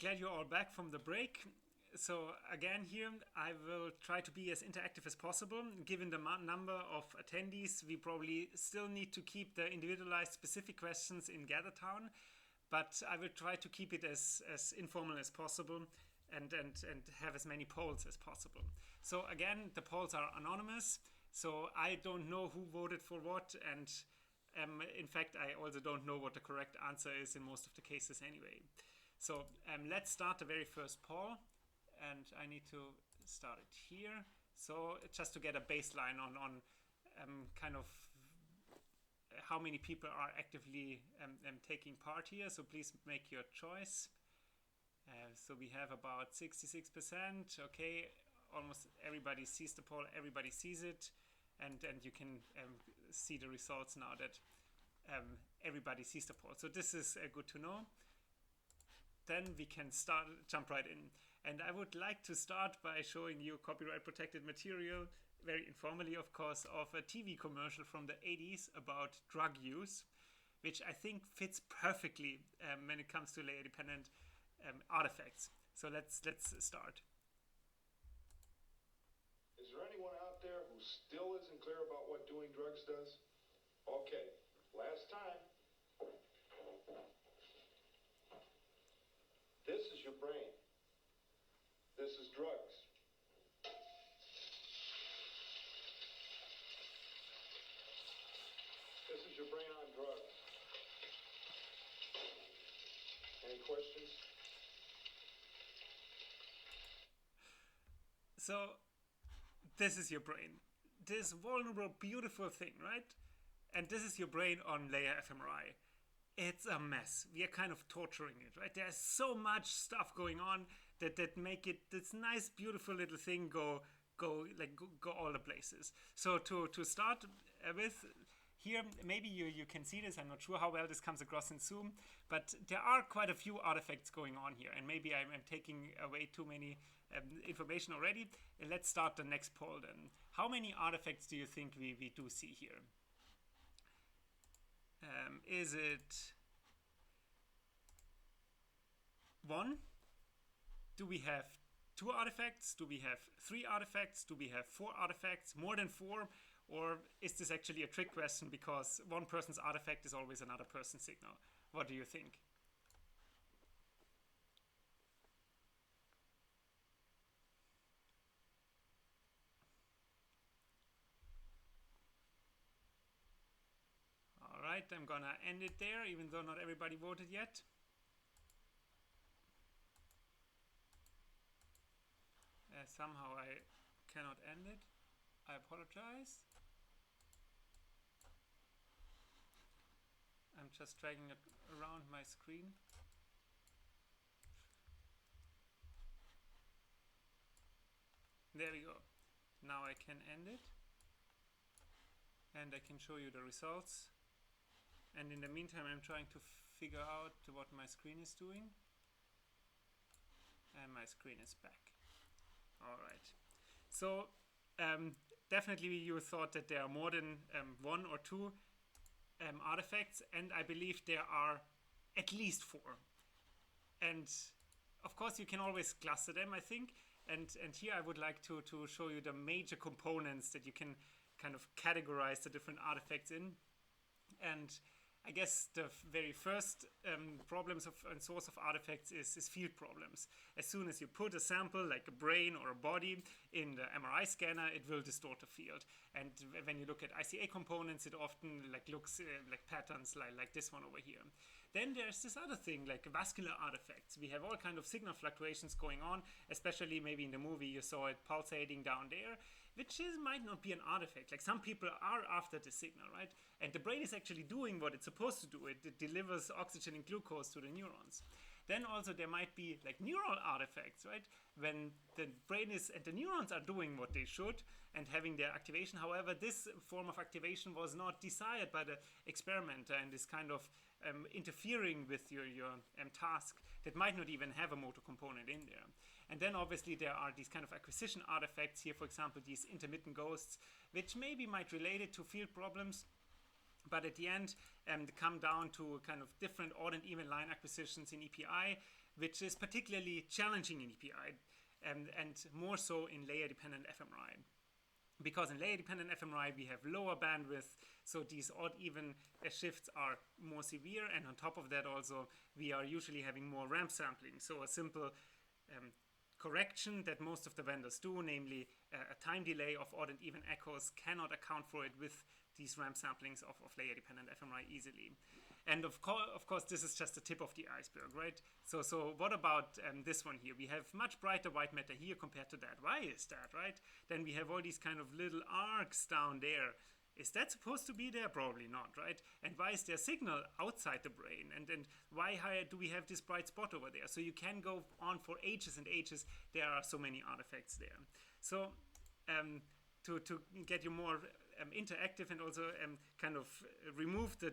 glad you're all back from the break. So again here, I will try to be as interactive as possible. Given the number of attendees, we probably still need to keep the individualized specific questions in GatherTown, but I will try to keep it as informal as possible and have as many polls as possible. So again, the polls are anonymous, so I don't know who voted for what, and in fact, I also don't know what the correct answer is in most of the cases anyway. So let's start the very first poll, and I need to start it here. So just to get a baseline on kind of how many people are actively taking part here. So please make your choice. So we have about 66%. Okay, almost everybody sees the poll, everybody sees it. And you can see the results now that everybody sees the poll. So this is good to know. Then we can jump right in. And I would like to start by showing you copyright protected material, very informally of course, of a TV commercial from the 80s about drug use, which I think fits perfectly when it comes to layer dependent artifacts. So let's start. Is there anyone out there who still isn't clear about what doing drugs does? Okay, last time. This is your brain. This is drugs. This is your brain on drugs. Any questions? So this is your brain. This vulnerable, beautiful thing, right? And this is your brain on layer Fmri. It's a mess. We are kind of torturing it, right? There's so much stuff going on that make it this nice, beautiful little thing go all the places. So to start with, here, maybe you can see this. I'm not sure how well this comes across in Zoom, but there are quite a few artifacts going on here, and maybe I'm taking away too many information already. Let's start the next poll then. How many artifacts do you think we do see here? Is it 1? Do we have 2 artifacts? Do we have 3 artifacts? Do we have 4 artifacts? More than 4? Or is this actually a trick question because one person's artifact is always another person's signal? What do you think? All right, I'm gonna end it there, even though not everybody voted yet. Somehow I cannot end it. I apologize. I'm just dragging it around my screen. There we go. Now I can end it. And I can show you the results. And in the meantime, I'm trying to figure out what my screen is doing. And my screen is back. All right. So definitely you thought that there are more than 1 or 2 artifacts, and I believe there are at least 4. And of course you can always cluster them, I think. And here I would like to show you the major components that you can kind of categorize the different artifacts in. And I guess the very first problems and source of artifacts is field problems. As soon as you put a sample, like a brain or a body, in the MRI scanner, it will distort the field. And when you look at ICA components, it often looks like patterns like this one over here. Then there's this other thing, like vascular artifacts. We have all kind of signal fluctuations going on, especially maybe in the movie you saw it pulsating down there, which might not be an artifact. Like some people are after the signal, right? And the brain is actually doing what it's supposed to do. It delivers oxygen and glucose to the neurons. Then also there might be like neural artifacts, right? When the brain is and the neurons are doing what they should and having their activation. However, this form of activation was not desired by the experimenter and is kind of interfering with your task that might not even have a motor component in there. And then obviously there are these kind of acquisition artifacts here, for example, these intermittent ghosts, which maybe might relate it to field problems. But at the end, come down to kind of different odd and even line acquisitions in EPI, which is particularly challenging in EPI, and more so in layer-dependent Fmri. Because in layer-dependent Fmri we have lower bandwidth, so these odd-even shifts are more severe, and on top of that also we are usually having more ramp sampling. So a simple correction that most of the vendors do, namely a time delay of odd and even echoes, cannot account for it with these ramp samplings of layer-dependent Fmri easily. And of course, this is just the tip of the iceberg, right? So what about this one here? We have much brighter white matter here compared to that. Why is that, right? Then we have all these kind of little arcs down there. Is that supposed to be there? Probably not, right? And why is there signal outside the brain? And why do we have this bright spot over there? So you can go on for ages and ages. There are so many artifacts there. So to get you more interactive and also kind of remove the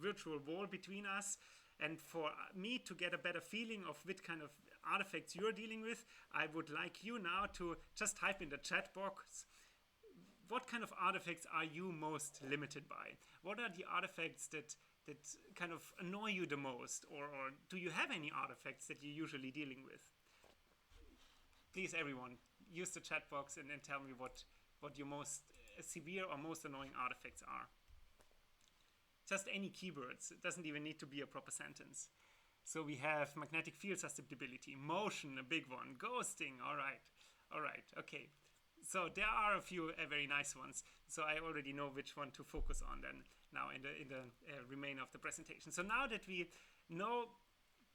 virtual wall between us, and for me to get a better feeling of which kind of artifacts you're dealing with, I would like you now to just type in the chat box, what kind of artifacts are you most limited by? What are the artifacts that kind of annoy you the most? Or do you have any artifacts that you're usually dealing with? Please, everyone, use the chat box and tell me what your most severe or most annoying artifacts are. Just any keywords. It doesn't even need to be a proper sentence. So we have magnetic field susceptibility, motion, a big one, ghosting. All right, okay. So there are a few very nice ones. So I already know which one to focus on then now in the remainder of the presentation. So now that we know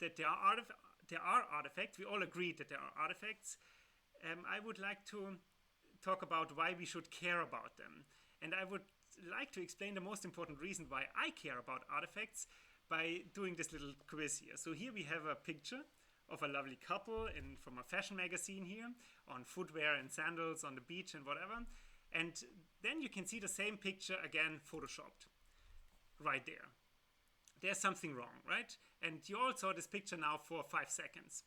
that there are artifacts, we all agreed that there are artifacts, I would like to talk about why we should care about them. And I would like to explain the most important reason why I care about artifacts by doing this little quiz here. So here we have a picture of a lovely couple from a fashion magazine here on footwear and sandals on the beach and whatever. And then you can see the same picture again photoshopped right there. There's something wrong, right? And you all saw this picture now for 5 seconds.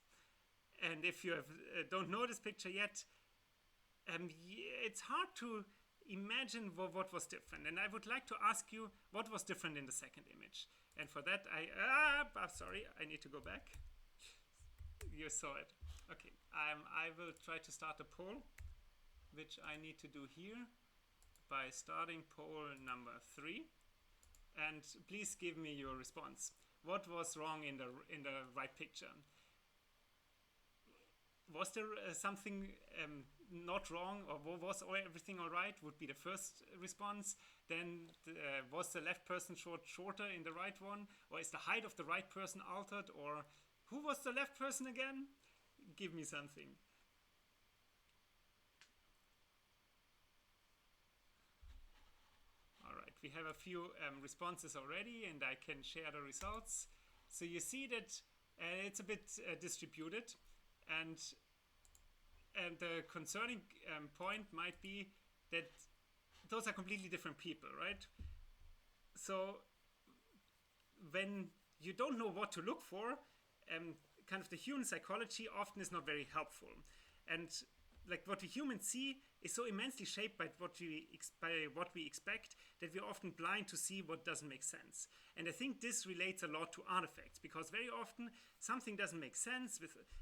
And if you don't know this picture yet, it's hard to imagine what was different. And I would like to ask you what was different in the second image. And for that, I'm sorry, I need to go back. You saw it. Okay, I will try to start a poll, which I need to do here by starting poll number 3. And please give me your response. What was wrong in the right picture? Was there something not wrong, or was everything all right? Would be the first response. Then was the left person shorter in the right one, or is the height of the right person altered, or who was the left person again? Give me something. All right, we have a few responses already, and I can share the results. So you see that it's a bit distributed, and the concerning point might be that those are completely different people, right? So when you don't know what to look for, kind of the human psychology often is not very helpful. And like what we humans see is so immensely shaped by what we expect that we're often blind to see what doesn't make sense. And I think this relates a lot to artifacts, because very often something doesn't make sense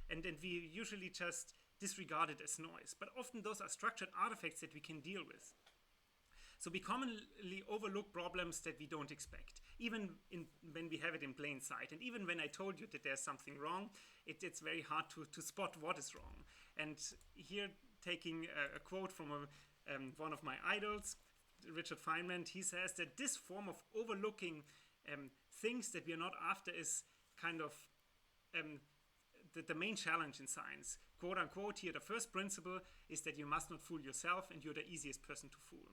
and then we usually just disregard it as noise. But often those are structured artifacts that we can deal with. So we commonly overlook problems that we don't expect, even when we have it in plain sight. And even when I told you that there's something wrong, it's very hard to spot what is wrong. And here, taking a quote from one of my idols, Richard Feynman, he says that this form of overlooking things that we are not after is kind of the main challenge in science. Quote unquote, here the first principle is that you must not fool yourself, and you're the easiest person to fool.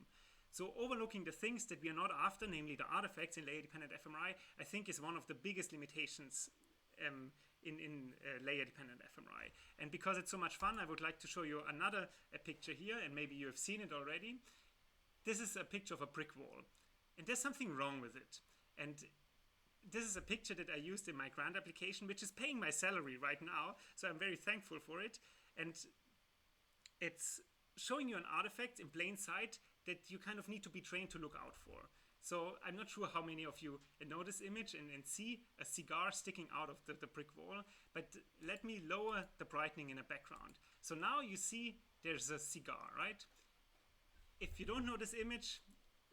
So overlooking the things that we are not after, namely the artifacts in layer-dependent Fmri, I think is one of the biggest limitations in layer-dependent Fmri. And because it's so much fun, I would like to show you another picture here, and maybe you have seen it already. This is a picture of a brick wall, and there's something wrong with it. And this is a picture that I used in my grant application, which is paying my salary right now, so I'm very thankful for it. And it's showing you an artifact in plain sight that you kind of need to be trained to look out for. So I'm not sure how many of you know this image and see a cigar sticking out of the brick wall, but let me lower the brightening in the background. So now you see there's a cigar, right? If you don't know this image,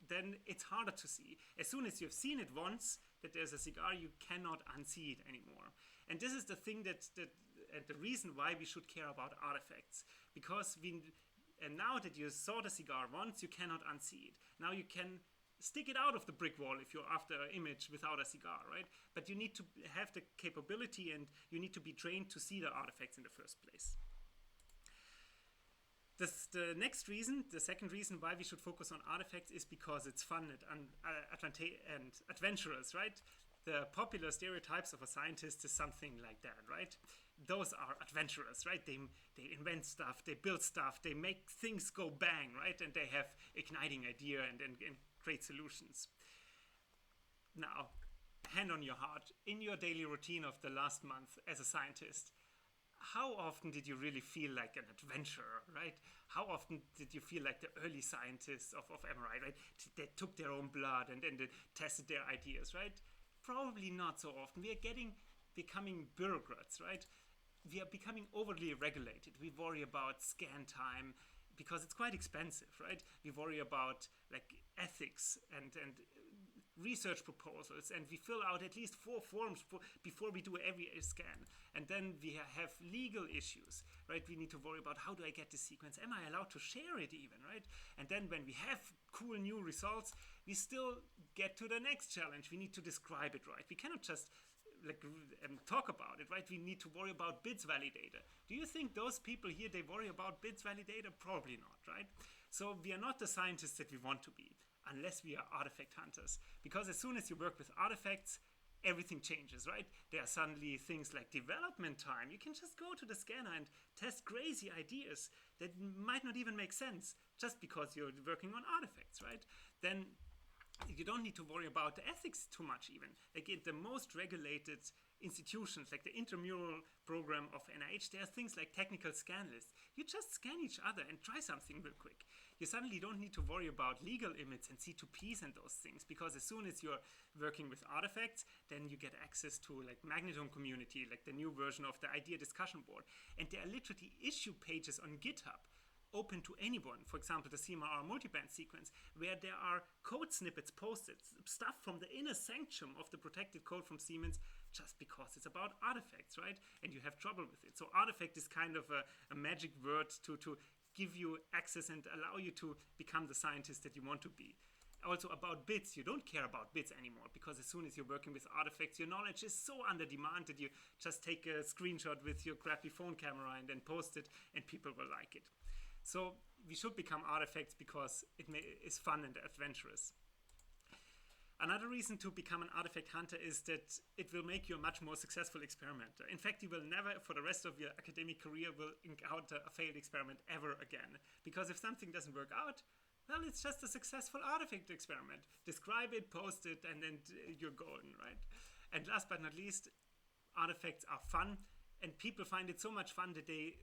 then it's harder to see. As soon as you've seen it once, that there's a cigar, you cannot unsee it anymore. And this is the thing and the reason why we should care about artifacts. Because and now that you saw the cigar once, you cannot unsee it. Now you can stick it out of the brick wall if you're after an image without a cigar, right? But you need to have the capability and you need to be trained to see the artifacts in the first place. The next reason, the second reason why we should focus on artifacts is because it's fun and adventurous, right? The popular stereotypes of a scientist is something like that, right? Those are adventurous, right? They invent stuff, they build stuff, they make things go bang, right? And they have igniting idea and great solutions. Now, hand on your heart, in your daily routine of the last month as a scientist, how often did you really feel like an adventurer, right? How often did you feel like the early scientists of Fmri, right? They took their own blood and they tested their ideas, right? Probably not so often. We are becoming bureaucrats, right? We are becoming overly regulated. We worry about scan time because it's quite expensive, right? We worry about like ethics and research proposals, and we fill out at least 4 forms before we do every scan. And then we have legal issues, right? We need to worry about, how do I get the sequence? Am I allowed to share it even, right? And then when we have cool new results, we still get to the next challenge. We need to describe it right. We cannot just talk about it, right? We need to worry about BIDs validator. Do you think those people here, they worry about BIDs validator? Probably not, right? So we are not the scientists that we want to be, unless we are artifact hunters. Because as soon as you work with artifacts, everything changes, right? There are suddenly things like development time. You can just go to the scanner and test crazy ideas that might not even make sense just because you're working on artifacts, right? Then you don't need to worry about the ethics too much even. Like in the most regulated institutions, like the intramural program of NIH, there are things like technical scan lists. You just scan each other and try something real quick. You suddenly don't need to worry about legal limits and C2Ps and those things, because as soon as you're working with artifacts, then you get access to like Magnetome community, like the new version of the idea discussion board. And there are literally issue pages on GitHub open to anyone, for example, the CMR multiband sequence, where there are code snippets posted, stuff from the inner sanctum of the protected code from Siemens, just because it's about artifacts, right? And you have trouble with it. So artifact is kind of a magic word to give you access and allow you to become the scientist that you want to be. Also about bits, you don't care about bits anymore, because as soon as you're working with artifacts, your knowledge is so under demand that you just take a screenshot with your crappy phone camera and then post it and people will like it. So we should become artifacts because it is fun and adventurous. Another reason to become an artifact hunter is that it will make you a much more successful experimenter. In fact, you will never, for the rest of your academic career, will encounter a failed experiment ever again. Because if something doesn't work out, well, it's just a successful artifact experiment. Describe it, post it, and then you're golden, right? And last but not least, artifacts are fun, and people find it so much fun that they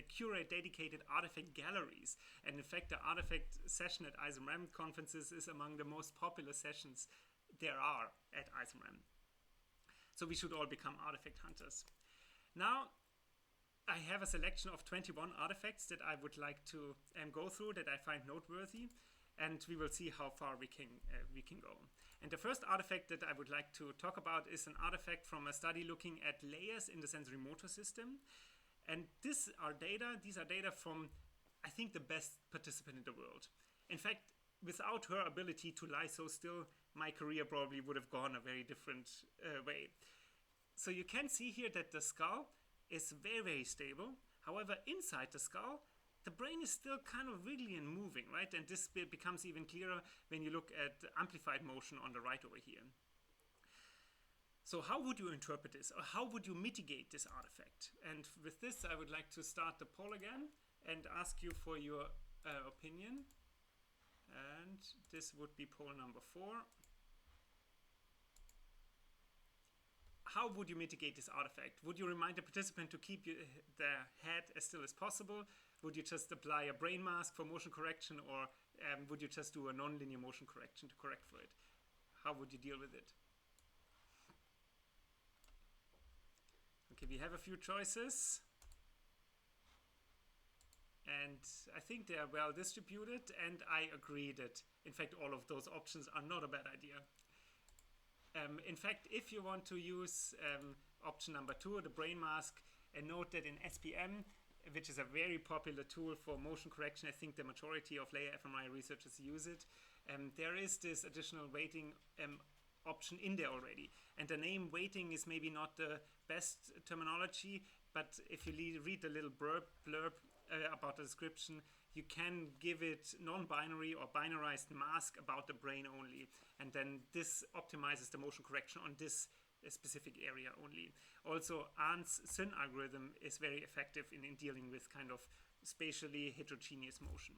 curate dedicated artifact galleries. And in fact, the artifact session at ISMRAM conferences is among the most popular sessions there are at ISMRAM. So we should all become artifact hunters. Now, I have a selection of 21 artifacts that I would like to go through that I find noteworthy, and we will see how far we can go. And the first artifact that I would like to talk about is an artifact from a study looking at layers in the sensory motor system. And these are data from, I think, the best participant in the world. In fact, without her ability to lie so still, my career probably would have gone a very different way. So you can see here that the skull is very, very stable. However, inside the skull, the brain is still kind of wiggly and moving, right? And this becomes even clearer when you look at the amplified motion on the right over here. So how would you interpret this, or how would you mitigate this artifact? And with this, I would like to start the poll again and ask you for your opinion. And this would be poll number 4. How would you mitigate this artifact? Would you remind the participant to keep their head as still as possible? Would you just apply a brain mask for motion correction, or would you just do a nonlinear motion correction to correct for it? How would you deal with it? Okay, we have a few choices. And I think they are well distributed, and I agree that, in fact, all of those options are not a bad idea. In fact, if you want to use option number 2, the brain mask, and note that in SPM, which is a very popular tool for motion correction, I think the majority of layer Fmri researchers use it, there is this additional weighting option in there already. And the name weighting is maybe not the best terminology, but if you read the little blurb about the description, you can give it non-binary or binarized mask about the brain only, and then this optimizes the motion correction on this specific area only. Also, Arndt's SYN algorithm is very effective in dealing with kind of spatially heterogeneous motion.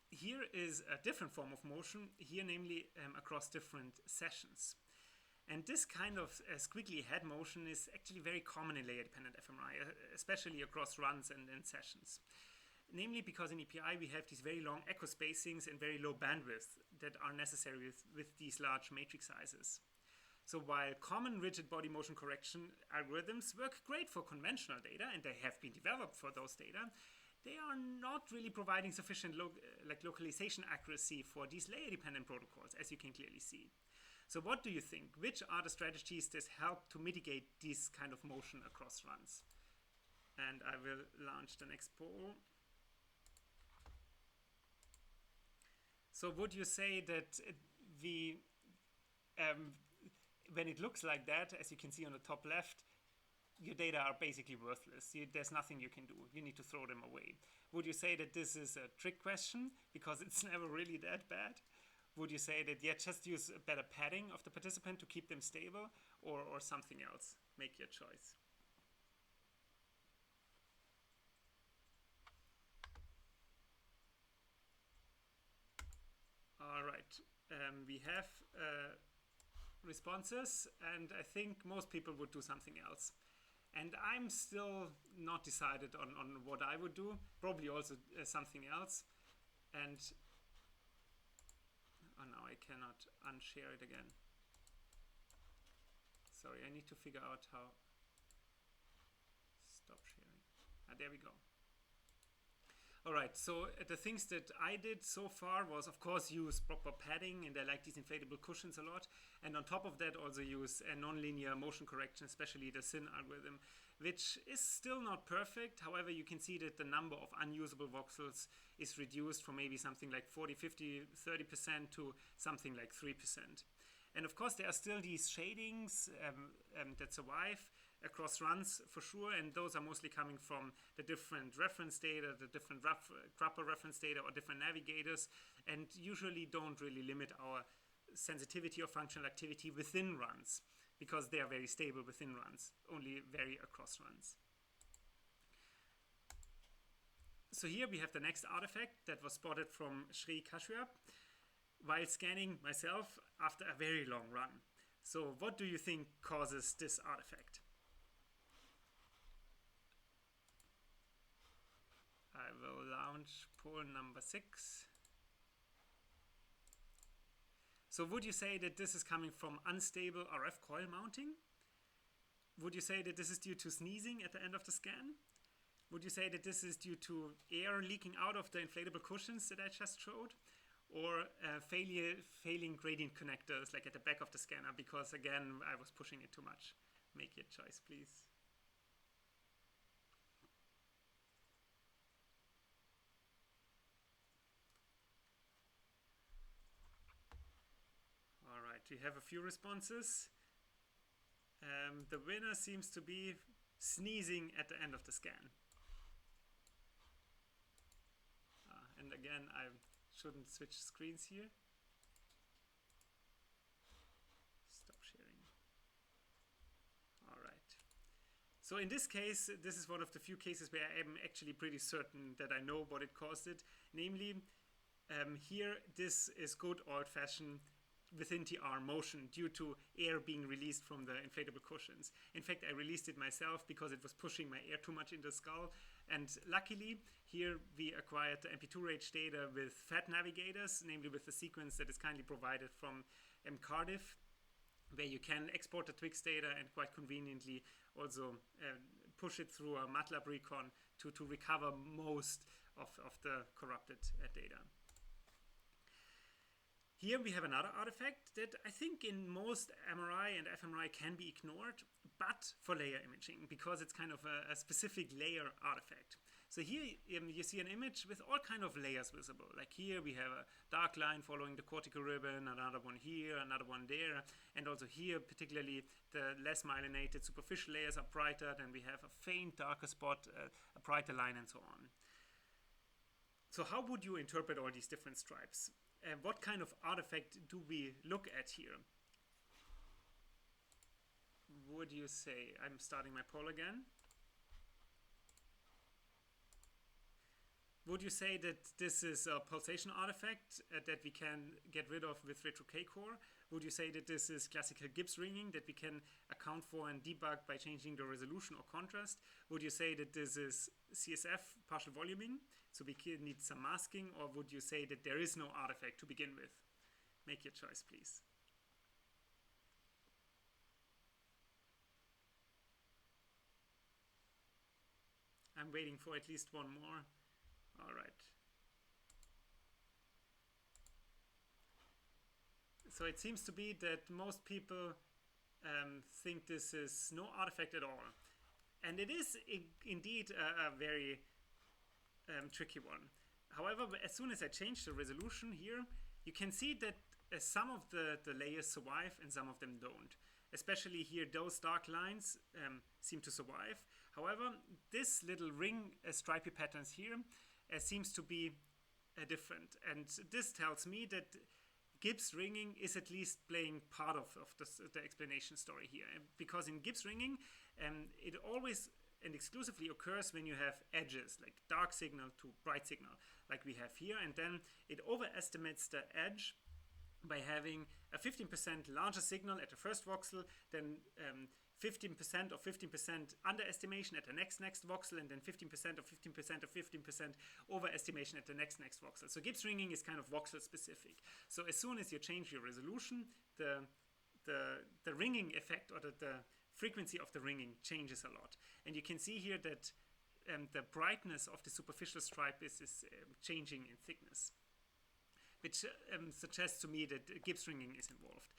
Here is a different form of motion, here namely across different sessions. And this kind of squiggly head motion is actually very common in layer-dependent Fmri, especially across runs and sessions. Namely because in EPI we have these very long echo spacings and very low bandwidth that are necessary with these large matrix sizes. So while common rigid body motion correction algorithms work great for conventional data, and they have been developed for those data, they are not really providing sufficient localization accuracy for these layer-dependent protocols, as you can clearly see. So what do you think? Which are the strategies that help to mitigate this kind of motion across runs? And I will launch the next poll. So would you say that when it looks like that, as you can see on the top left, your data are basically worthless. There's nothing you can do. You need to throw them away. Would you say that this is a trick question because it's never really that bad? Would you say that, yeah, just use better padding of the participant to keep them stable, or something else? Make your choice. All right, we have responses, and I think most people would do something else. And I'm still not decided on what I would do, probably also something else. And oh no, I cannot unshare it again. Sorry, I need to figure out how. Stop sharing. There we go. All right, so the things that I did so far was, of course, use proper padding, and I like these inflatable cushions a lot. And on top of that, also use a nonlinear motion correction, especially the SYN algorithm, which is still not perfect. However, you can see that the number of unusable voxels is reduced from maybe something like 40, 50, 30% to something like 3%. And of course, there are still these shadings that survive across runs for sure, and those are mostly coming from the different reference data, the different grapple reference data, or different navigators, and usually don't really limit our sensitivity or functional activity within runs, because they are very stable within runs, only vary across runs. So here we have the next artifact that was spotted from Sri Kashyap while scanning myself after a very long run. So what do you think causes this artifact? I will launch poll number 6. So would you say that this is coming from unstable RF coil mounting? Would you say that this is due to sneezing at the end of the scan? Would you say that this is due to air leaking out of the inflatable cushions that I just showed? Or failing gradient connectors like at the back of the scanner, because again, I was pushing it too much? Make your choice, please. All right, we have a few responses. The winner seems to be sneezing at the end of the scan. And again, I shouldn't switch screens here. Stop sharing. All right. So in this case, this is one of the few cases where I am actually pretty certain that I know what it caused it. Namely, here this is good old-fashioned within TR motion due to air being released from the inflatable cushions. In fact, I released it myself because it was pushing my air too much in the skull. And luckily, here we acquired the MP2 range data with FAT navigators, namely with the sequence that is kindly provided from Cardiff. where you can export the Twix data and quite conveniently also push it through a MATLAB recon to recover most of the corrupted data. Here we have another artifact that I think in most MRI and Fmri can be ignored, but for layer imaging, because it's kind of a specific layer artifact. So here you see an image with all kind of layers visible. Like here we have a dark line following the cortical ribbon, another one here, another one there, and also here particularly the less myelinated superficial layers are brighter, then we have a faint darker spot, a brighter line, and so on. So how would you interpret all these different stripes? What kind of artifact do we look at here? Would you say, I'm starting my poll again. Would you say that this is a pulsation artifact that we can get rid of with retro K-core? Would you say that this is classical Gibbs ringing that we can account for and debug by changing the resolution or contrast? Would you say that this is CSF partial voluming, so we need some masking? Or would you say that there is no artifact to begin with? Make your choice, please. I'm waiting for at least one more. All right. So it seems to be that most people think this is no artifact at all. And it is indeed a very tricky one. However, as soon as I change the resolution here, you can see that some of the layers survive and some of them don't. Especially here, those dark lines seem to survive. However, this little ring stripy patterns here seems to be different. And this tells me that Gibbs ringing is at least playing part of the explanation story here. Because in Gibbs ringing, it always and exclusively occurs when you have edges, like dark signal to bright signal, like we have here. And then it overestimates the edge by having a 15% larger signal at the first voxel, then 15% or 15% underestimation at the next voxel, and then 15% of 15% of 15% overestimation at the next voxel. So Gibbs ringing is kind of voxel specific. So as soon as you change your resolution, the ringing effect or the frequency of the ringing changes a lot. And you can see here that the brightness of the superficial stripe is changing in thickness, which suggests to me that Gibbs ringing is involved.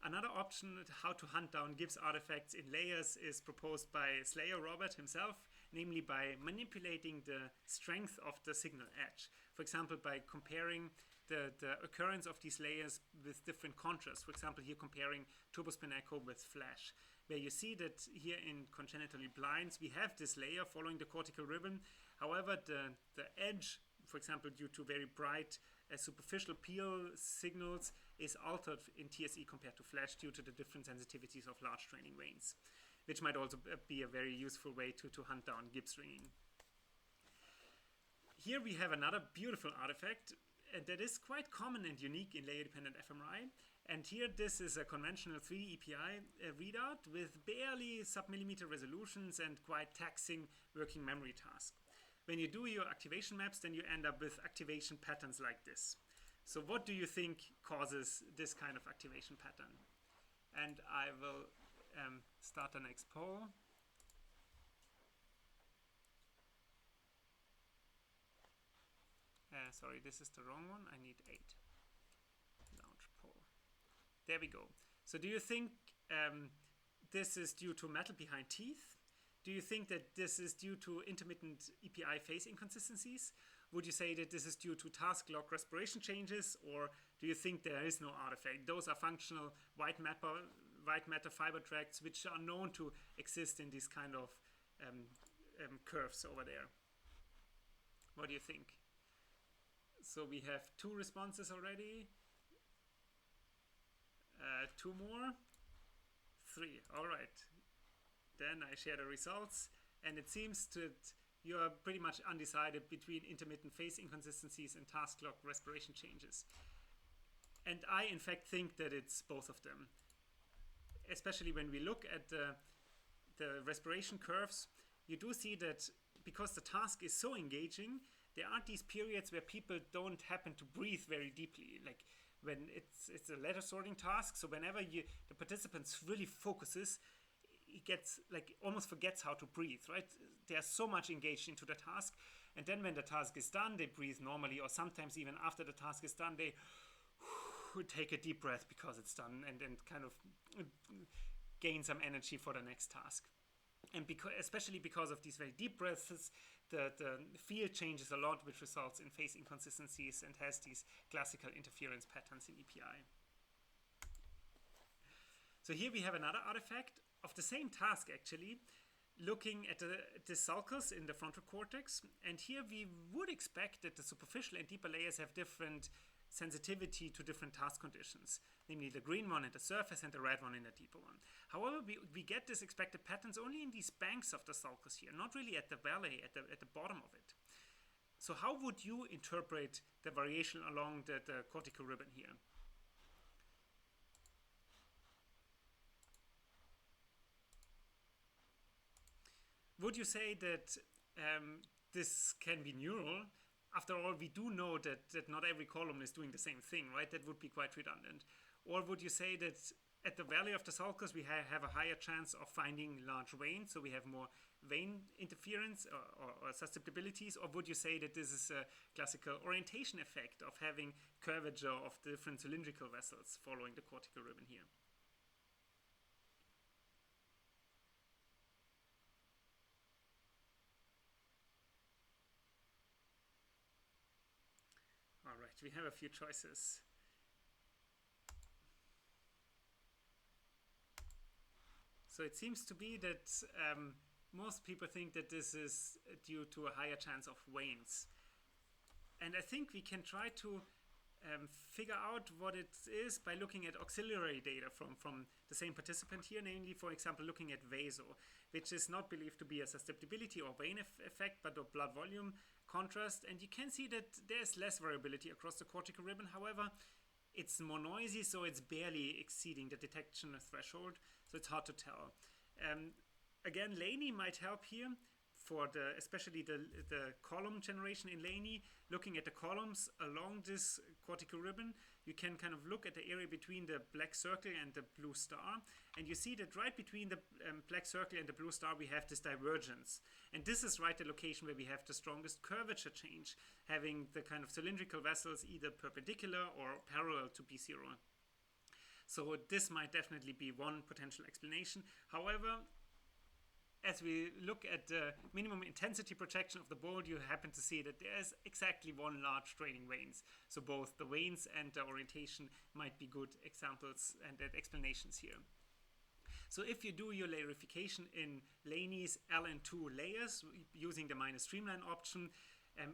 Another option how to hunt down Gibbs artifacts in layers is proposed by Slayer Robert himself, namely by manipulating the strength of the signal edge. For example, by comparing the occurrence of these layers with different contrasts. For example, here comparing turbospin echo with flash, where you see that here in congenitally blinds, we have this layer following the cortical ribbon. However, the edge, for example, due to very bright superficial peel signals, is altered in TSE compared to flash due to the different sensitivities of large training veins, which might also be a very useful way to hunt down Gibbs ringing. Here we have another beautiful artifact that is quite common and unique in layer-dependent fMRI. And here this is a conventional 3 EPI readout with barely sub-millimeter resolutions and quite taxing working memory task. When you do your activation maps, then you end up with activation patterns like this. So what do you think causes this kind of activation pattern? And I will start the next poll. Sorry, this is the wrong one. I need 8. Launch poll. There we go. So do you think this is due to metal behind teeth? Do you think that this is due to intermittent EPI phase inconsistencies? Would you say that this is due to task log respiration changes, or do you think there is no artifact? Those are functional white matter fiber tracts which are known to exist in these kind of curves over there. What do you think? So we have 2 responses already. 2 more. 3. All right. Then I share the results, and it seems that you are pretty much undecided between intermittent phase inconsistencies and task log respiration changes. And I, in fact, think that it's both of them. Especially when we look at the respiration curves, you do see that because the task is so engaging, there are these periods where people don't happen to breathe very deeply. Like when it's a letter sorting task. So whenever the participants really focuses, he gets like almost forgets how to breathe, right? They're so much engaged into the task, and then when the task is done, they breathe normally, or sometimes even after the task is done, they take a deep breath because it's done, and kind of gain some energy for the next task. And especially because of these very deep breaths, the field changes a lot, which results in phase inconsistencies and has these classical interference patterns in EPI. So here we have another artifact of the same task, actually, looking at the sulcus in the frontal cortex. And here we would expect that the superficial and deeper layers have different sensitivity to different task conditions, namely the green one at the surface and the red one in the deeper one. However, we get these expected patterns only in these banks of the sulcus here, not really at the valley, at the bottom of it. So how would you interpret the variation along the cortical ribbon here? Would you say that this can be neural? After all, we do know that not every column is doing the same thing, right? That would be quite redundant. Or would you say that at the valley of the sulcus, we have a higher chance of finding large veins, so we have more vein interference or susceptibilities? Or would you say that this is a classical orientation effect of having curvature of the different cylindrical vessels following the cortical ribbon here? All right, we have a few choices. So it seems to be that most people think that this is due to a higher chance of veins. And I think we can try to figure out what it is by looking at auxiliary data from the same participant here, namely, for example, looking at vaso, which is not believed to be a susceptibility or vein effect, but a blood volume contrast. And you can see that there's less variability across the cortical ribbon. However, it's more noisy, so it's barely exceeding the detection threshold, so it's hard to tell. Again, Laney might help here for especially the column generation in Laney. Looking at the columns along this cortical ribbon, you can kind of look at the area between the black circle and the blue star, and you see that right between the black circle and the blue star we have this divergence. And this is right the location where we have the strongest curvature change, having the kind of cylindrical vessels either perpendicular or parallel to B0. So this might definitely be one potential explanation. However, as we look at the minimum intensity projection of the bolt, you happen to see that there's exactly one large draining veins. So both the veins and the orientation might be good examples and explanations here. So if you do your layerification in Laney's LN2 layers using the minus streamline option,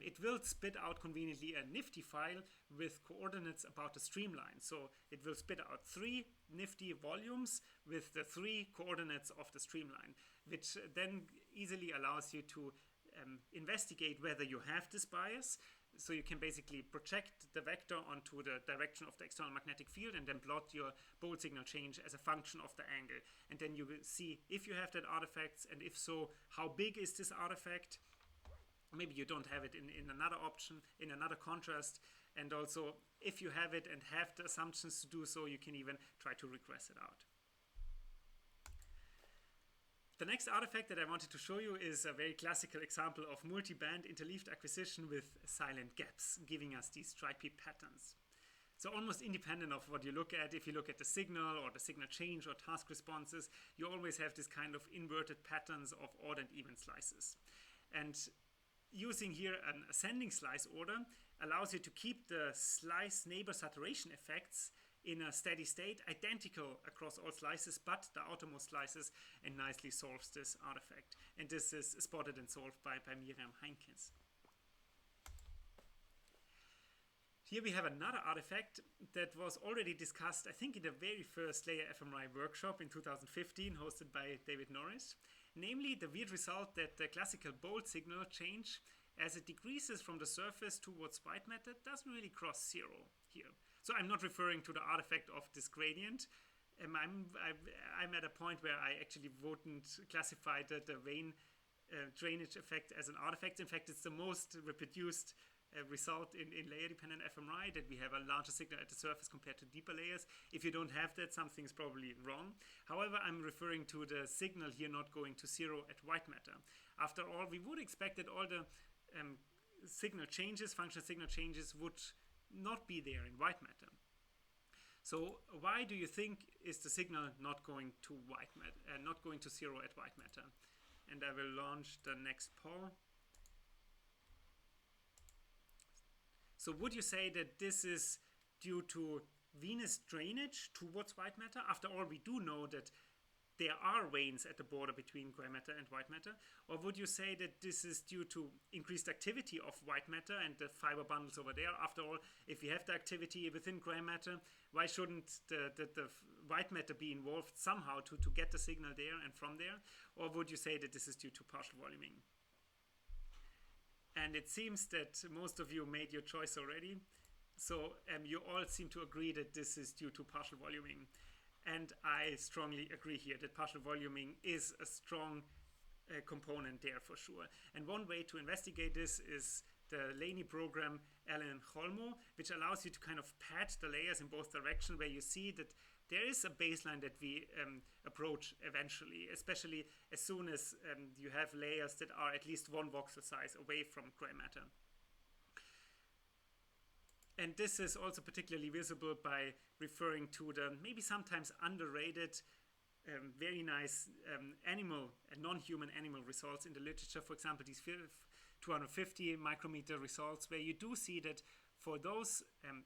it will spit out conveniently a nifty file with coordinates about the streamline. So it will spit out 3 nifty volumes with the 3 coordinates of the streamline, which then easily allows you to investigate whether you have this bias. So you can basically project the vector onto the direction of the external magnetic field and then plot your bolt signal change as a function of the angle. And then you will see if you have that artifact, and if so, how big is this artifact? Maybe you don't have it in another option, in another contrast. And also, if you have it and have the assumptions to do so, you can even try to regress it out. The next artifact that I wanted to show you is a very classical example of multi-band interleaved acquisition with silent gaps, giving us these stripy patterns. So almost independent of what you look at, if you look at the signal or the signal change or task responses, you always have this kind of inverted patterns of odd and even slices. And using here an ascending slice order allows you to keep the slice neighbor saturation effects in a steady state, identical across all slices, but the outermost slices, and nicely solves this artifact. And this is spotted and solved by Miriam Heinkes. Here we have another artifact that was already discussed, I think, in the very first layer Fmri workshop in 2015, hosted by David Norris. Namely, the weird result that the classical bolt signal change, as it decreases from the surface towards white matter, doesn't really cross 0 here. So I'm not referring to the artifact of this gradient. I'm at a point where I actually wouldn't classify the vein drainage effect as an artifact. In fact, it's the most reproduced result in layer-dependent fMRI, that we have a larger signal at the surface compared to deeper layers. If you don't have that, something's probably wrong. However, I'm referring to the signal here not going to 0 at white matter. After all, we would expect that all the signal changes, functional signal changes, would not be there in white matter. So why do you think is the signal not going to white matter, not going to 0 at white matter? And I will launch the next poll. So would you say that this is due to venous drainage towards white matter? After all, we do know that there are veins at the border between gray matter and white matter. Or would you say that this is due to increased activity of white matter and the fiber bundles over there? After all, if we have the activity within gray matter, why shouldn't the white matter be involved somehow to get the signal there and from there? Or would you say that this is due to partial voluming? And it seems that most of you made your choice already. So you all seem to agree that this is due to partial voluming. And I strongly agree here that partial voluming is a strong component there for sure. And one way to investigate this is the Laney program Allen Holmo, which allows you to kind of pad the layers in both directions, where you see that there is a baseline that we approach eventually, especially as soon as you have layers that are at least one voxel size away from gray matter. And this is also particularly visible by referring to the maybe sometimes underrated, very nice non-human animal results in the literature. For example, these 250 micrometer results, where you do see that for those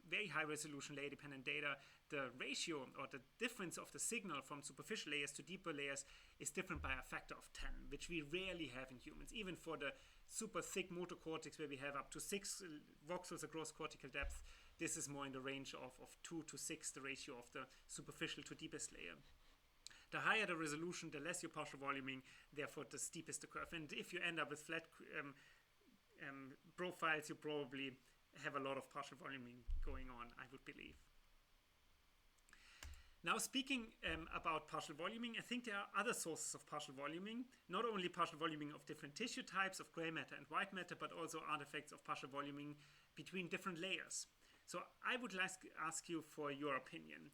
very high resolution layer dependent data, the ratio or the difference of the signal from superficial layers to deeper layers is different by a factor of 10, which we rarely have in humans. Even for the super thick motor cortex, where we have up to 6 voxels across cortical depth, this is more in the range of 2 to 6, the ratio of the superficial to deepest layer. The higher the resolution, the less your partial voluming, therefore the steepest the curve. And if you end up with flat profiles, you probably have a lot of partial voluming going on, I would believe. Now, speaking about partial voluming, I think there are other sources of partial voluming, not only partial voluming of different tissue types of gray matter and white matter, but also artifacts of partial voluming between different layers. So I would like to ask you for your opinion.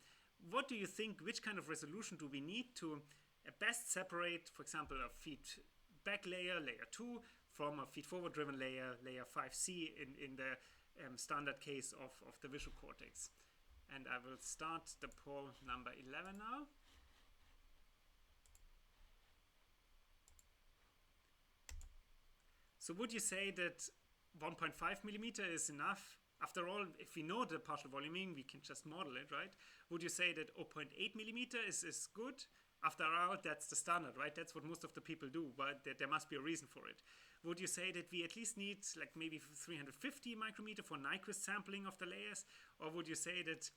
What do you think, which kind of resolution do we need to best separate, for example, a feedback layer, layer 2, from a feed-forward driven layer, layer 5C in the standard case of the visual cortex? And I will start the poll number 11 now. So would you say that 1.5 millimeter is enough? After all, if we know the partial voluming, we can just model it, right? Would you say that 0.8 millimeter is good? After all, that's the standard, right? That's what most of the people do, but there must be a reason for it. Would you say that we at least need like maybe 350 micrometer for Nyquist sampling of the layers? Or would you say that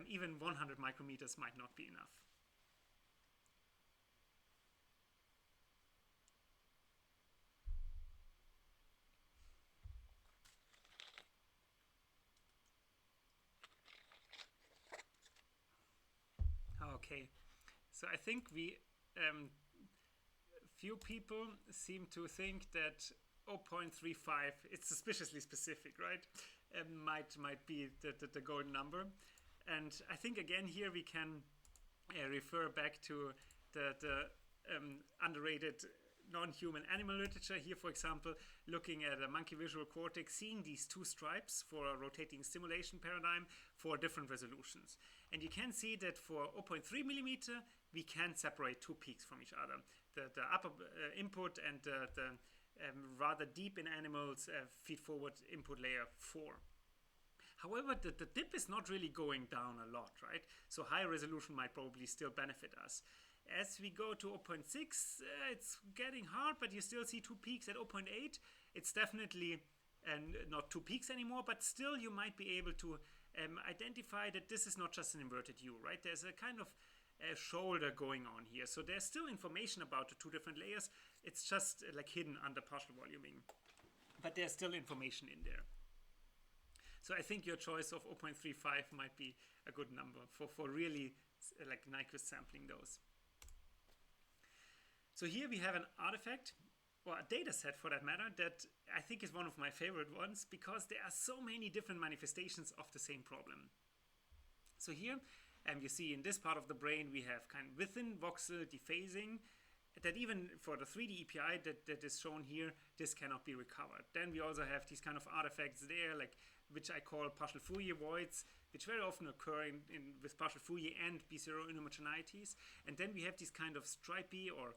even 100 micrometers might not be enough? Okay, so I think few people seem to think that 0.35, it's suspiciously specific, right? Might be the golden number. And I think again here we can refer back to the underrated non-human animal literature. Here, for example, looking at a monkey visual cortex, seeing these two stripes for a rotating stimulation paradigm for different resolutions. And you can see that for 0.3 millimeter, we can separate two peaks from each other. The upper input and the rather deep in animals feed-forward input layer 4. However, the dip is not really going down a lot, right? So high resolution might probably still benefit us. As we go to 0.6, it's getting hard, but you still see two peaks at 0.8. It's definitely not two peaks anymore, but still you might be able to identify that this is not just an inverted U, right? There's a kind of shoulder going on here. So there's still information about the two different layers. It's just like hidden under partial voluming. But there's still information in there. So I think your choice of 0.35 might be a good number for really like Nyquist sampling those. So here we have an artifact or a data set for that matter, that I think is one of my favorite ones because there are so many different manifestations of the same problem. So here, you see in this part of the brain, we have kind of within voxel dephasing, that even for the 3D EPI that is shown here, this cannot be recovered. Then we also have these kind of artifacts there, like which I call partial Fourier voids, which very often occur with partial Fourier and B0 inhomogeneities. And then we have these kind of stripy or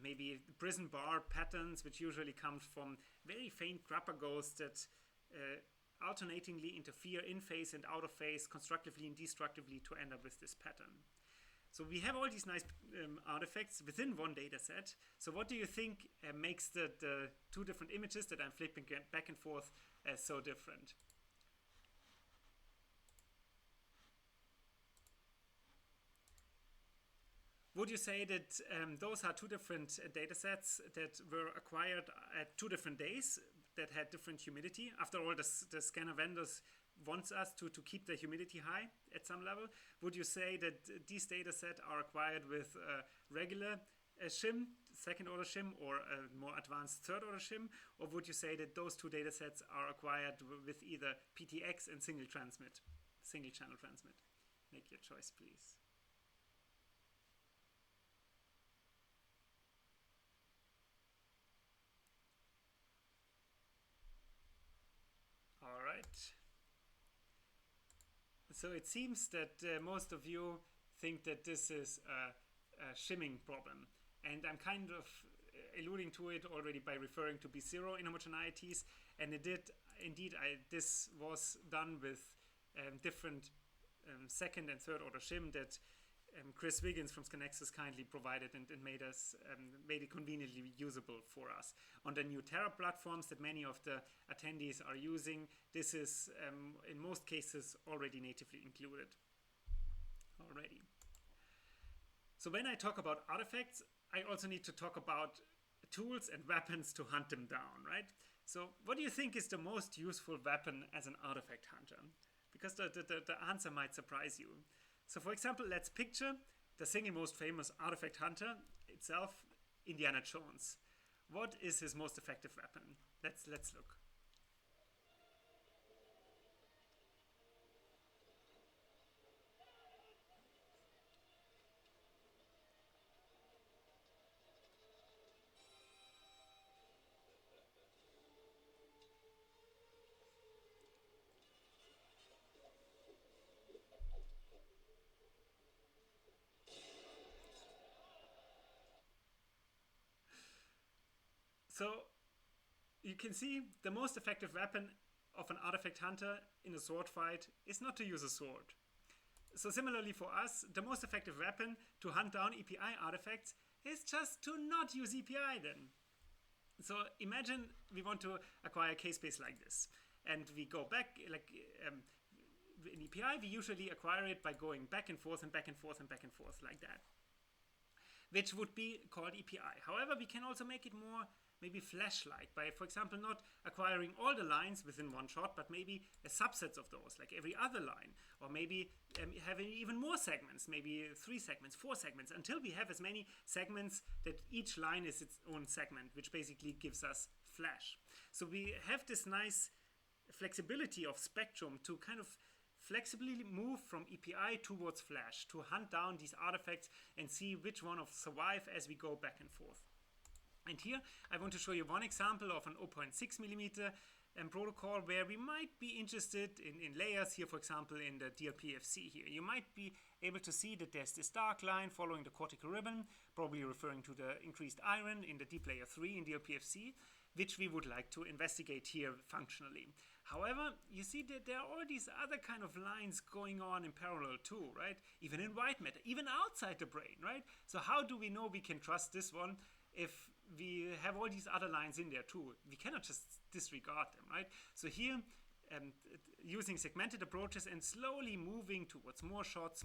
maybe prison bar patterns, which usually come from very faint grappa ghosts that alternatingly interfere in phase and out of phase, constructively and destructively, to end up with this pattern. So we have all these nice artifacts within one data set. So what do you think makes the two different images that I'm flipping back and forth so different? Would you say that those are two different data sets that were acquired at 2 different days that had different humidity? After all, the scanner vendors wants us to keep the humidity high at some level. Would you say that these data sets are acquired with regular shim, second order shim, or a more advanced third order shim? Or would you say that those two data sets are acquired with either PTX and single channel transmit? Make your choice, please. All right. So it seems that most of you think that this is a shimming problem. And I'm kind of alluding to it already by referring to B0 inhomogeneities. And this was done with different second and third order shim that Chris Wiggins from Scanexus kindly provided and made it conveniently usable for us. On the new Terra platforms that many of the attendees are using, this is in most cases already natively included. Already. So when I talk about artifacts, I also need to talk about tools and weapons to hunt them down, right? So what do you think is the most useful weapon as an artifact hunter? Because the answer might surprise you. So for example, let's picture the single most famous artifact hunter itself, Indiana Jones. What is his most effective weapon? Let's look. So you can see the most effective weapon of an artifact hunter in a sword fight is not to use a sword. So similarly for us, the most effective weapon to hunt down EPI artifacts is just to not use EPI then. So imagine we want to acquire a K-space like this. And we go back, like in EPI, we usually acquire it by going back and forth and back and forth and back and forth like that, which would be called EPI. However, we can also make it more maybe flash-like by, for example, not acquiring all the lines within one shot, but maybe a subset of those, like every other line, or maybe having even more segments, maybe 3 segments, 4 segments, until we have as many segments that each line is its own segment, which basically gives us flash. So we have this nice flexibility of spectrum to kind of flexibly move from EPI towards flash, to hunt down these artifacts and see which one of survive as we go back and forth. And here I want to show you one example of an 0.6 millimeter protocol where we might be interested in layers here, for example, in the DLPFC here. You might be able to see that there's this dark line following the cortical ribbon, probably referring to the increased iron in the deep layer 3 in DLPFC, which we would like to investigate here functionally. However, you see that there are all these other kind of lines going on in parallel too, right? Even in white matter, even outside the brain, right? So how do we know we can trust this one if we have all these other lines in there too? We cannot just disregard them, right? So here, using segmented approaches and slowly moving towards more shots,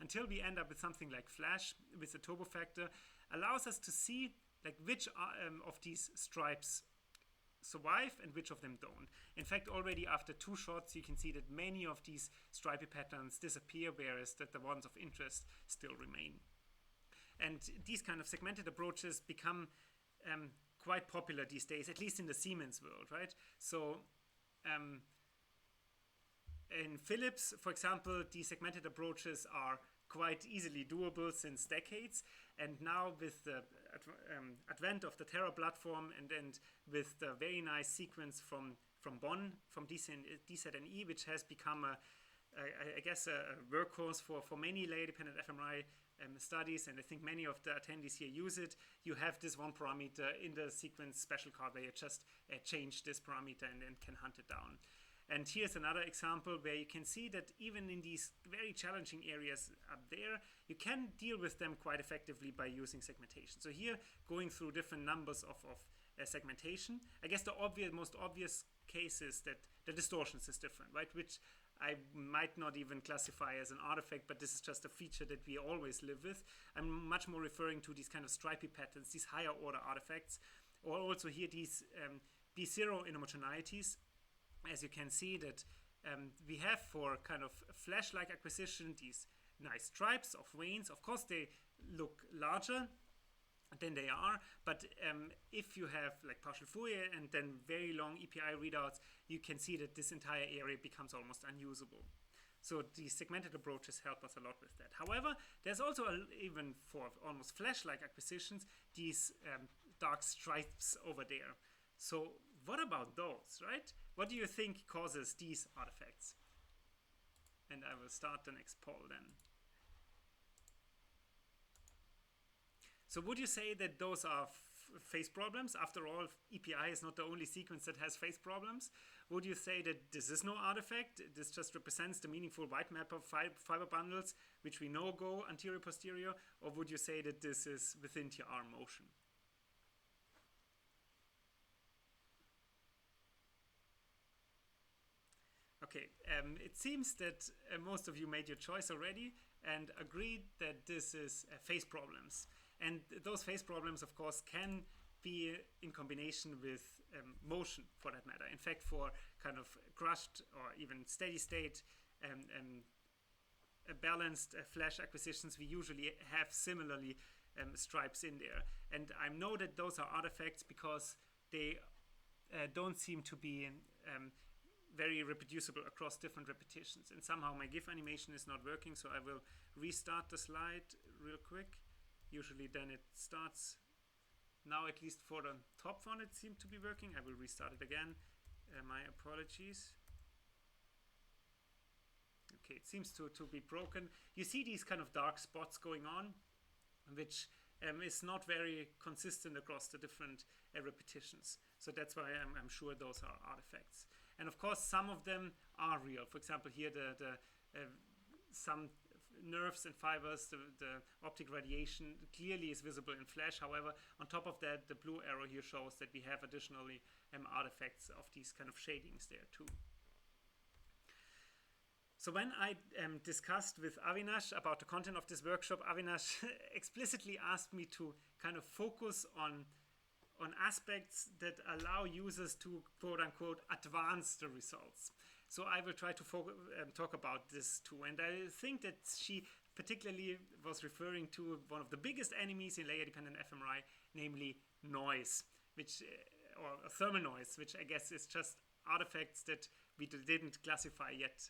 until we end up with something like flash with a turbo factor, allows us to see like which of these stripes survive and which of them don't. In fact, already after 2 shots, you can see that many of these stripy patterns disappear, whereas that the ones of interest still remain. And these kind of segmented approaches become quite popular these days, at least in the Siemens world, right? So in Philips, for example, these segmented approaches are quite easily doable since decades. And now with the advent of the Terra platform and with the very nice sequence from Bonn, from DZNE, which has become I guess a workhorse for many layer-dependent Fmri studies, and I think many of the attendees here use it. You have this one parameter in the sequence special card where you just change this parameter and can hunt it down. And here's another example where you can see that even in these very challenging areas up there, you can deal with them quite effectively by using segmentation. So here, going through different numbers of segmentation, I guess the most obvious case is that the distortions is different, right? Which I might not even classify as an artifact, but this is just a feature that we always live with. I'm much more referring to these kind of stripy patterns, these higher order artifacts, or also here these B0 inhomogeneities. As you can see that we have for kind of flash-like acquisition these nice stripes of veins. Of course, they look larger than they are, but if you have like partial Fourier and then very long EPI readouts, you can see that this entire area becomes almost unusable. So these segmented approaches help us a lot with that. However, there's also even for almost flash-like acquisitions, these dark stripes over there. So what about those, right? What do you think causes these artifacts? And I will start the next poll then. So would you say that those are phase problems? After all, EPI is not the only sequence that has phase problems. Would you say that this is no artifact? This just represents the meaningful white map of fiber bundles, which we know go anterior-posterior? Or would you say that this is within TR motion? Okay, it seems that most of you made your choice already and agreed that this is phase problems. And those phase problems, of course, can be in combination with motion, for that matter. In fact, for kind of crushed or even steady state balanced flash acquisitions, we usually have similarly stripes in there. And I know that those are artifacts because they don't seem to be very reproducible across different repetitions. And somehow my GIF animation is not working, so I will restart the slide real quick. Usually then it starts. Now at least for the top one it seemed to be working. I will restart it again. My apologies. Okay, it seems to be broken. You see these kind of dark spots going on, which is not very consistent across the different repetitions. So that's why I'm sure those are artifacts. And of course, some of them are real. For example, here some nerves and fibers, the optic radiation clearly is visible in flash. However, on top of that, the blue arrow here shows that we have additionally artifacts of these kind of shadings there too. So when I discussed with Avinash about the content of this workshop, Avinash explicitly asked me to kind of focus on aspects that allow users to quote-unquote advance the results. So I will try to talk about this too. And I think that she particularly was referring to one of the biggest enemies in layer-dependent Fmri, namely noise, or thermal noise, which I guess is just artifacts that we didn't classify yet.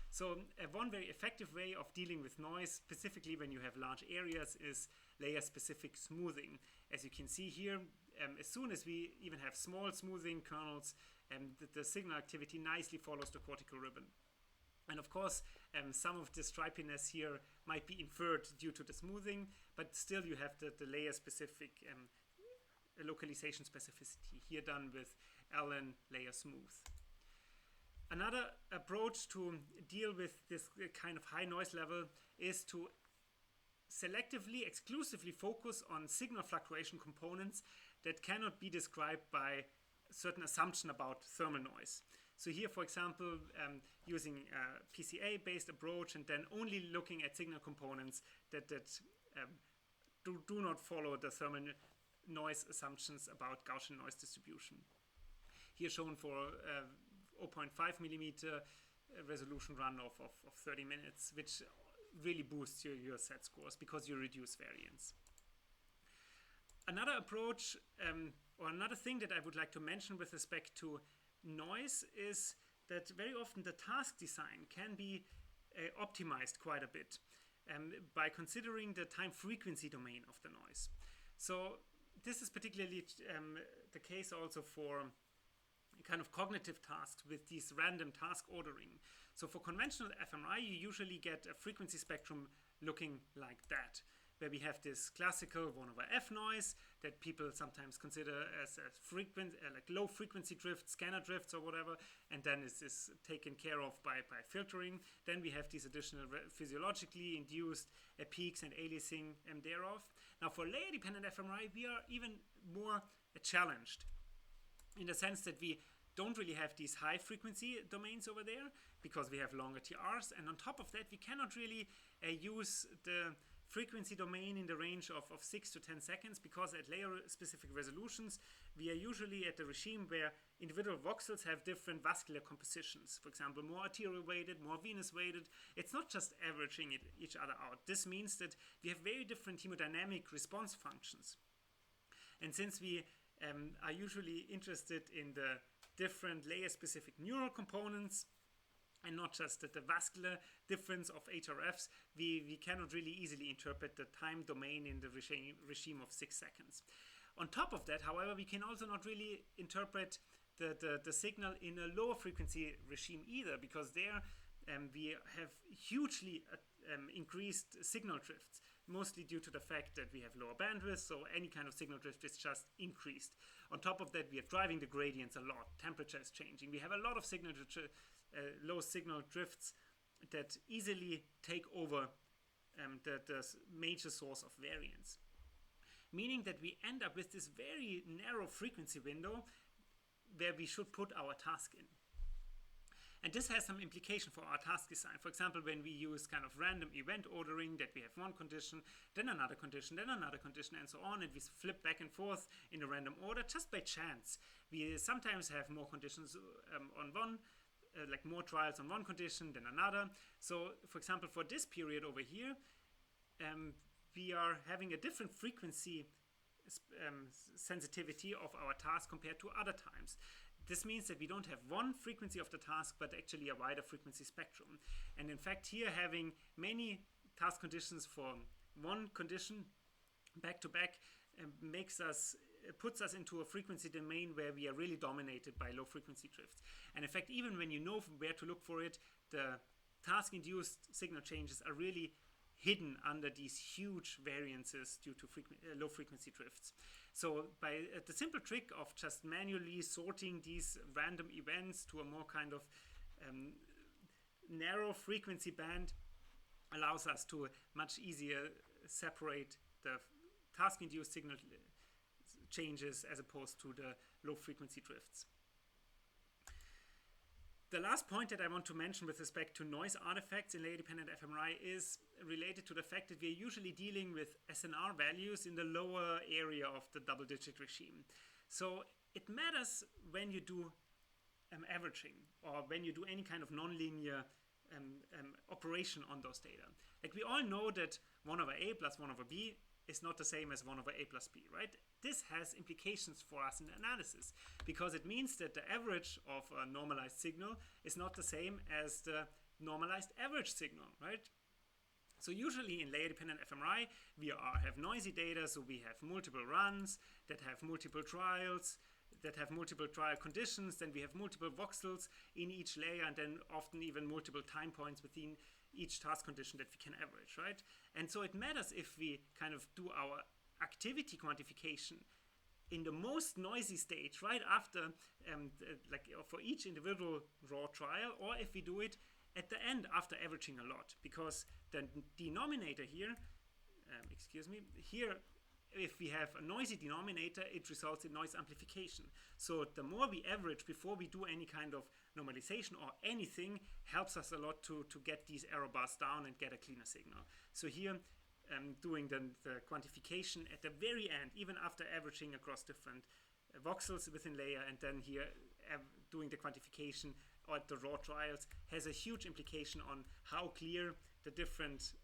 So one very effective way of dealing with noise, specifically when you have large areas, is layer-specific smoothing. As you can see here, as soon as we even have small smoothing kernels, the signal activity nicely follows the cortical ribbon. And of course, some of the stripiness here might be inferred due to the smoothing, but still you have the layer-specific localization specificity here done with Allen layer smooth. Another approach to deal with this kind of high noise level is to selectively, exclusively focus on signal fluctuation components that cannot be described by certain assumption about thermal noise. So here, for example, using a PCA-based approach and then only looking at signal components that do not follow the thermal noise assumptions about Gaussian noise distribution. Here shown for 0.5 millimeter resolution run of 30 minutes, which really boosts your set scores because you reduce variance. Another approach, or another thing that I would like to mention with respect to noise is that very often the task design can be optimized quite a bit by considering the time frequency domain of the noise. So this is particularly the case also for kind of cognitive tasks with these random task ordering. So for conventional fMRI, you usually get a frequency spectrum looking like that, where we have this classical 1/f noise that people sometimes consider as a like low frequency drift, scanner drifts or whatever, and then it is taken care of by filtering. Then we have these additional physiologically induced peaks and aliasing thereof. Now for layer-dependent fMRI, we are even more challenged in the sense that we don't really have these high frequency domains over there because we have longer TRs, and on top of that we cannot really use the frequency domain in the range of 6 to 10 seconds because at layer specific resolutions we are usually at the regime where individual voxels have different vascular compositions. For example, more arterial weighted, more venous weighted. It's not just averaging each other out. This means that we have very different hemodynamic response functions. And since we are usually interested in the different layer-specific neural components and not just the vascular difference of HRFs, we cannot really easily interpret the time domain in the regime of 6 seconds. On top of that, however, we can also not really interpret the signal in a lower frequency regime either, because there we have hugely increased signal drifts, mostly due to the fact that we have lower bandwidth, so any kind of signal drift is just increased. On top of that, we are driving the gradients a lot. Temperature is changing. We have a lot of low signal drifts that easily take over the major source of variance. Meaning that we end up with this very narrow frequency window where we should put our task in. And this has some implication for our task design. For example, when we use kind of random event ordering, that we have one condition, then another condition, then another condition, and so on, and we flip back and forth in a random order just by chance. We sometimes have more conditions on one, like more trials on one condition than another. So, for example, for this period over here, we are having a different frequency sensitivity of our task compared to other times. This means that we don't have one frequency of the task, but actually a wider frequency spectrum. And in fact, here having many task conditions for one condition back to back puts us into a frequency domain where we are really dominated by low frequency drifts. And in fact, even when you know where to look for it, the task-induced signal changes are really hidden under these huge variances due to low frequency drifts. So by the simple trick of just manually sorting these random events to a more kind of narrow frequency band allows us to much easier separate the task-induced signal changes as opposed to the low frequency drifts. The last point that I want to mention with respect to noise artifacts in layer-dependent fMRI is related to the fact that we are usually dealing with SNR values in the lower area of the double-digit regime. So it matters when you do averaging or when you do any kind of nonlinear operation on those data. Like we all know that 1/A plus 1/B is not the same as 1/A plus B, right? This has implications for us in analysis because it means that the average of a normalized signal is not the same as the normalized average signal, right? So usually in layer-dependent fMRI, we have noisy data, so we have multiple runs that have multiple trials, that have multiple trial conditions, then we have multiple voxels in each layer, and then often even multiple time points within each task condition that we can average, right? And so it matters if we kind of do our activity quantification in the most noisy stage right after, for each individual raw trial, or if we do it at the end after averaging a lot, because the denominator here, here if we have a noisy denominator, it results in noise amplification. So the more we average before we do any kind of normalization or anything helps us a lot to get these error bars down and get a cleaner signal. So here doing the quantification at the very end, even after averaging across different voxels within layer, and then here doing the quantification at the raw trials has a huge implication on how clear the different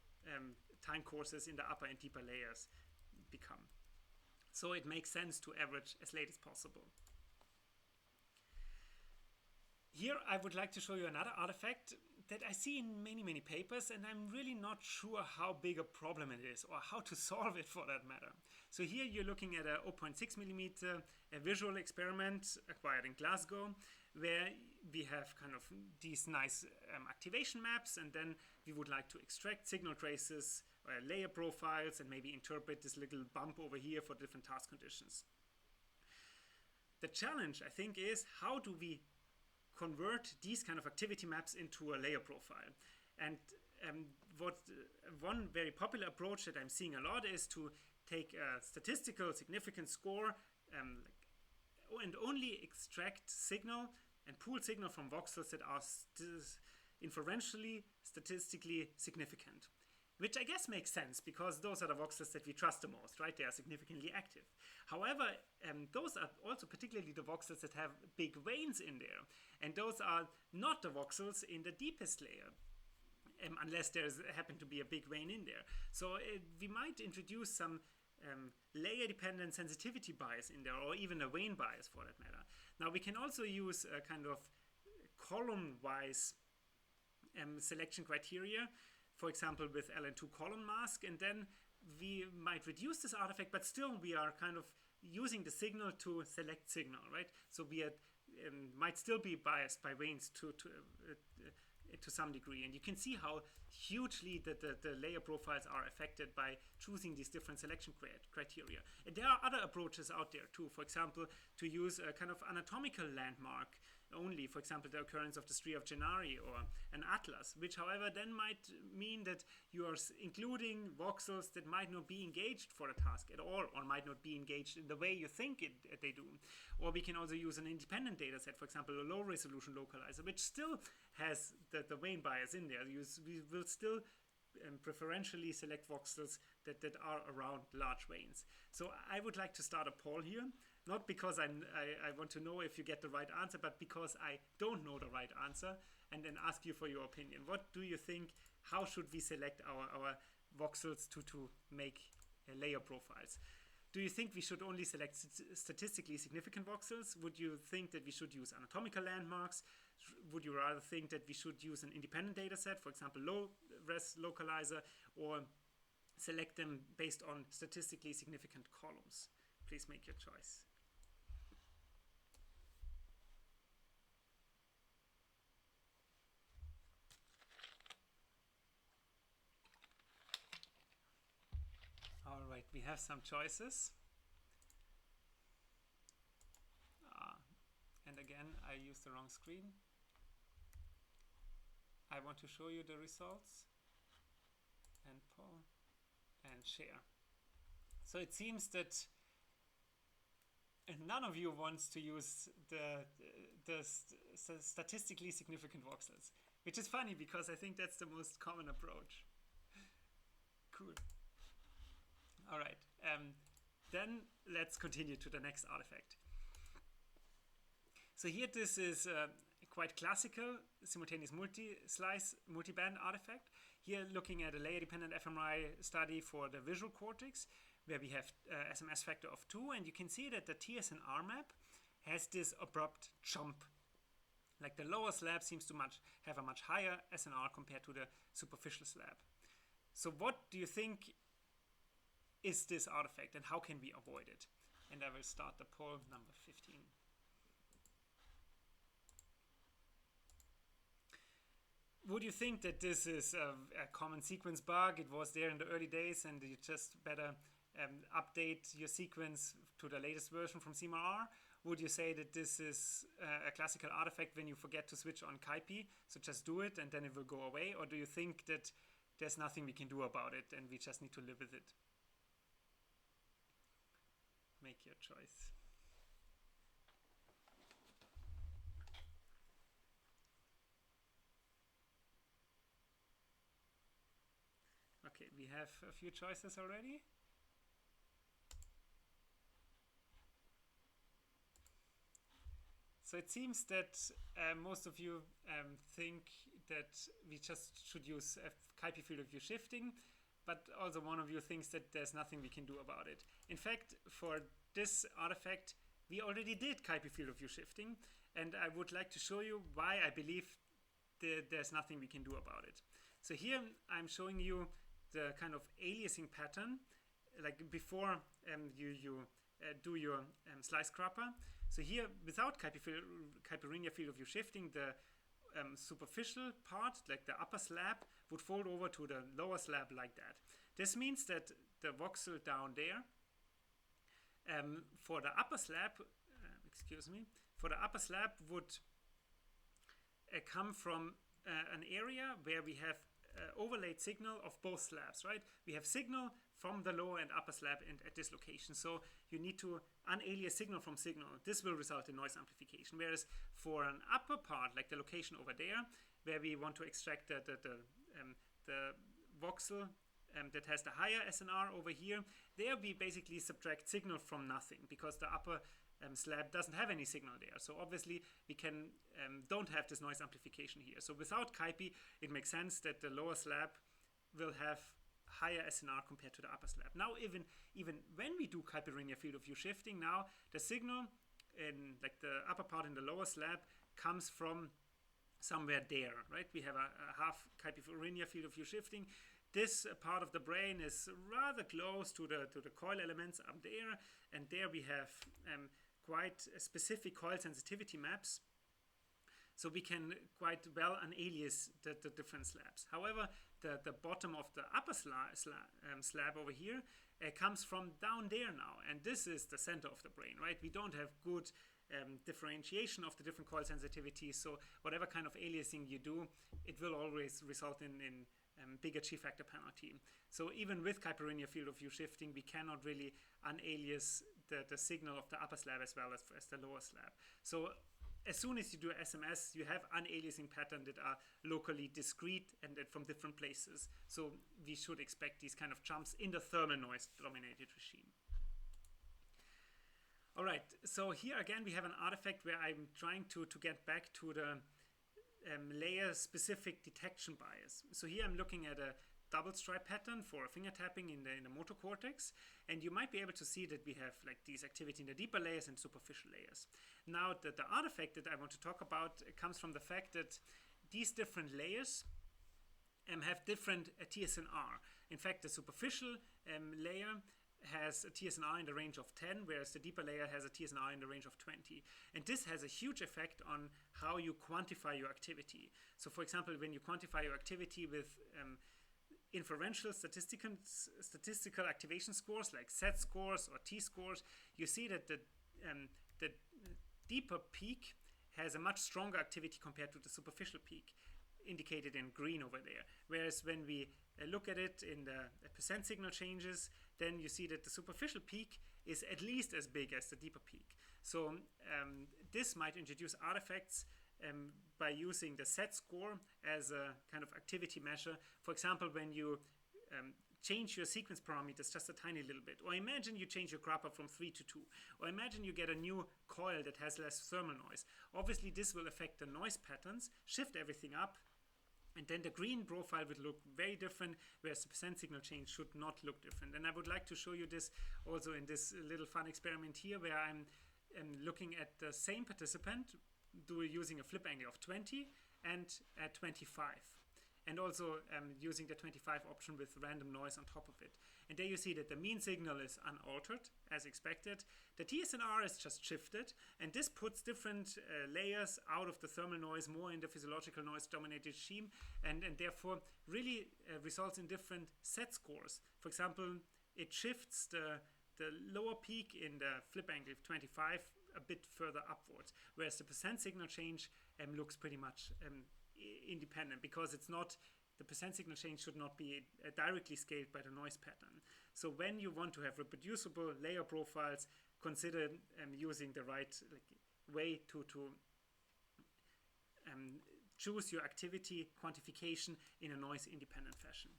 time courses in the upper and deeper layers become. So it makes sense to average as late as possible. Here I would like to show you another artifact that I see in many papers, and I'm really not sure how big a problem it is or how to solve it for that matter. So here you're looking at a 0.6 millimeter a visual experiment acquired in Glasgow, where we have kind of these nice activation maps, and then we would like to extract signal traces or layer profiles and maybe interpret this little bump over here for different task conditions. The challenge, I think, is how do we convert these kind of activity maps into a layer profile? And one very popular approach that I'm seeing a lot is to take a statistical significant score and only extract signal and pool signal from voxels that are inferentially statistically significant, which I guess makes sense because those are the voxels that we trust the most, right? They are significantly active. However, those are also particularly the voxels that have big veins in there, and those are not the voxels in the deepest layer, unless there's happen to be a big vein in there. So we might introduce some layer-dependent sensitivity bias in there, or even a vein bias for that matter. Now we can also use a kind of column-wise selection criteria, for example with LN2 column mask, and then we might reduce this artifact, but still we are kind of using the signal to select signal, right? So we might still be biased by veins to some degree, and you can see how hugely the layer profiles are affected by choosing these different selection criteria. And there are other approaches out there too, for example, to use a kind of anatomical landmark only, for example, the occurrence of the stria of Gennari or an atlas, which however then might mean that you are including voxels that might not be engaged for the task at all, or might not be engaged in the way you think they do. Or we can also use an independent data set, for example, a low resolution localizer, which still has the vein bias in there. We will still preferentially select voxels that are around large veins. So I would like to start a poll here, not because I want to know if you get the right answer, but because I don't know the right answer, and then ask you for your opinion. What do you think? How should we select our voxels to make layer profiles? Do you think we should only select statistically significant voxels? Would you think that we should use anatomical landmarks? Would you rather think that we should use an independent data set, for example, low-res localizer, or select them based on statistically significant columns? Please make your choice. All right, we have some choices. And again, I used the wrong screen. I want to show you the results. And poll and share. So it seems that none of you wants to use the statistically significant voxels, which is funny because I think that's the most common approach. Cool. All right. Then let's continue to the next artifact. So here this is a quite classical simultaneous multi-slice multi-band artifact. Here looking at a layer-dependent Fmri study for the visual cortex, where we have SMS factor of 2, and you can see that the TSNR map has this abrupt jump. Like the lower slab seems to have a much higher SNR compared to the superficial slab. So what do you think is this artifact, and how can we avoid it? And I will start the poll number 15. Would you think that this is a common sequence bug? It was there in the early days, and you just better update your sequence to the latest version from Fmri? Would you say that this is a classical artifact when you forget to switch on KaiPi, so just do it and then it will go away? Or do you think that there's nothing we can do about it and we just need to live with it? Make your choice. Okay, we have a few choices already. So it seems that most of you think that we just should use KaiPi field of view shifting, but also one of you thinks that there's nothing we can do about it. In fact, for this artifact, we already did Kuiper field of view shifting, and I would like to show you why I believe there's nothing we can do about it. So here I'm showing you the kind of aliasing pattern, like before you do your slice scrapper. So here, without Kuiper field of view shifting, the superficial part, like the upper slab, would fold over to the lower slab like that. This means that the voxel down there, for the upper slab, for the upper slab would come from an area where we have overlaid signal of both slabs, right? We have signal from the lower and upper slab and at this location. So you need to unalias signal from signal. This will result in noise amplification. Whereas for an upper part, like the location over there, where we want to extract the voxel that has the higher SNR over here, there we basically subtract signal from nothing because the upper slab doesn't have any signal there. So obviously we can don't have this noise amplification here. So without Kuiper, it makes sense that the lower slab will have higher SNR compared to the upper slab. Now even when we do Kuiper field of view shifting, now the signal in like the upper part in the lower slab comes from somewhere there, right? We have a half Kuiper field of view shifting. This part of the brain is rather close to the coil elements up there, and there we have quite specific coil sensitivity maps, so we can quite well unalias the different slabs. However, the bottom of the upper slab over here comes from down there now, and this is the center of the brain, right? We don't have good differentiation of the different coil sensitivities, so whatever kind of aliasing you do, it will always result in bigger G-factor penalty. So even with Kuiper field of view shifting, we cannot really unalias the signal of the upper slab as well as the lower slab. So as soon as you do SMS, you have unaliasing patterns that are locally discrete and from different places. So we should expect these kind of jumps in the thermal noise dominated regime. All right, so here again we have an artifact where I'm trying to get back to the layer-specific detection bias. So here I'm looking at a double stripe pattern for finger tapping in the motor cortex, and you might be able to see that we have like these activity in the deeper layers and superficial layers. Now the artifact that I want to talk about comes from the fact that these different layers have different TSNR. In fact, the superficial layer has a TSNR in the range of 10, whereas the deeper layer has a TSNR in the range of 20. And this has a huge effect on how you quantify your activity. So for example, when you quantify your activity with inferential statistical activation scores like Z scores or T scores, you see that the deeper peak has a much stronger activity compared to the superficial peak, indicated in green over there. Whereas when we look at it in the percent signal changes, then you see that the superficial peak is at least as big as the deeper peak. So this might introduce artifacts by using the Z score as a kind of activity measure. For example, when you change your sequence parameters just a tiny little bit, or imagine you change your grappa from 3 to 2, or imagine you get a new coil that has less thermal noise. Obviously this will affect the noise patterns, shift everything up, and then the green profile would look very different, whereas the percent signal change should not look different. And I would like to show you this also in this little fun experiment here, where I'm looking at the same participant using a flip angle of 20 and at 25. And also using the 25 option with random noise on top of it. And there you see that the mean signal is unaltered, as expected. The TSNR is just shifted, and this puts different layers out of the thermal noise more in the physiological noise-dominated regime, and therefore really results in different Z scores. For example, it shifts the lower peak in the flip angle of 25 a bit further upwards, whereas the percent signal change looks pretty much independent, because it's not, the percent signal change should not be directly scaled by the noise pattern. So when you want to have reproducible layer profiles, consider using the right way to choose your activity quantification in a noise independent fashion.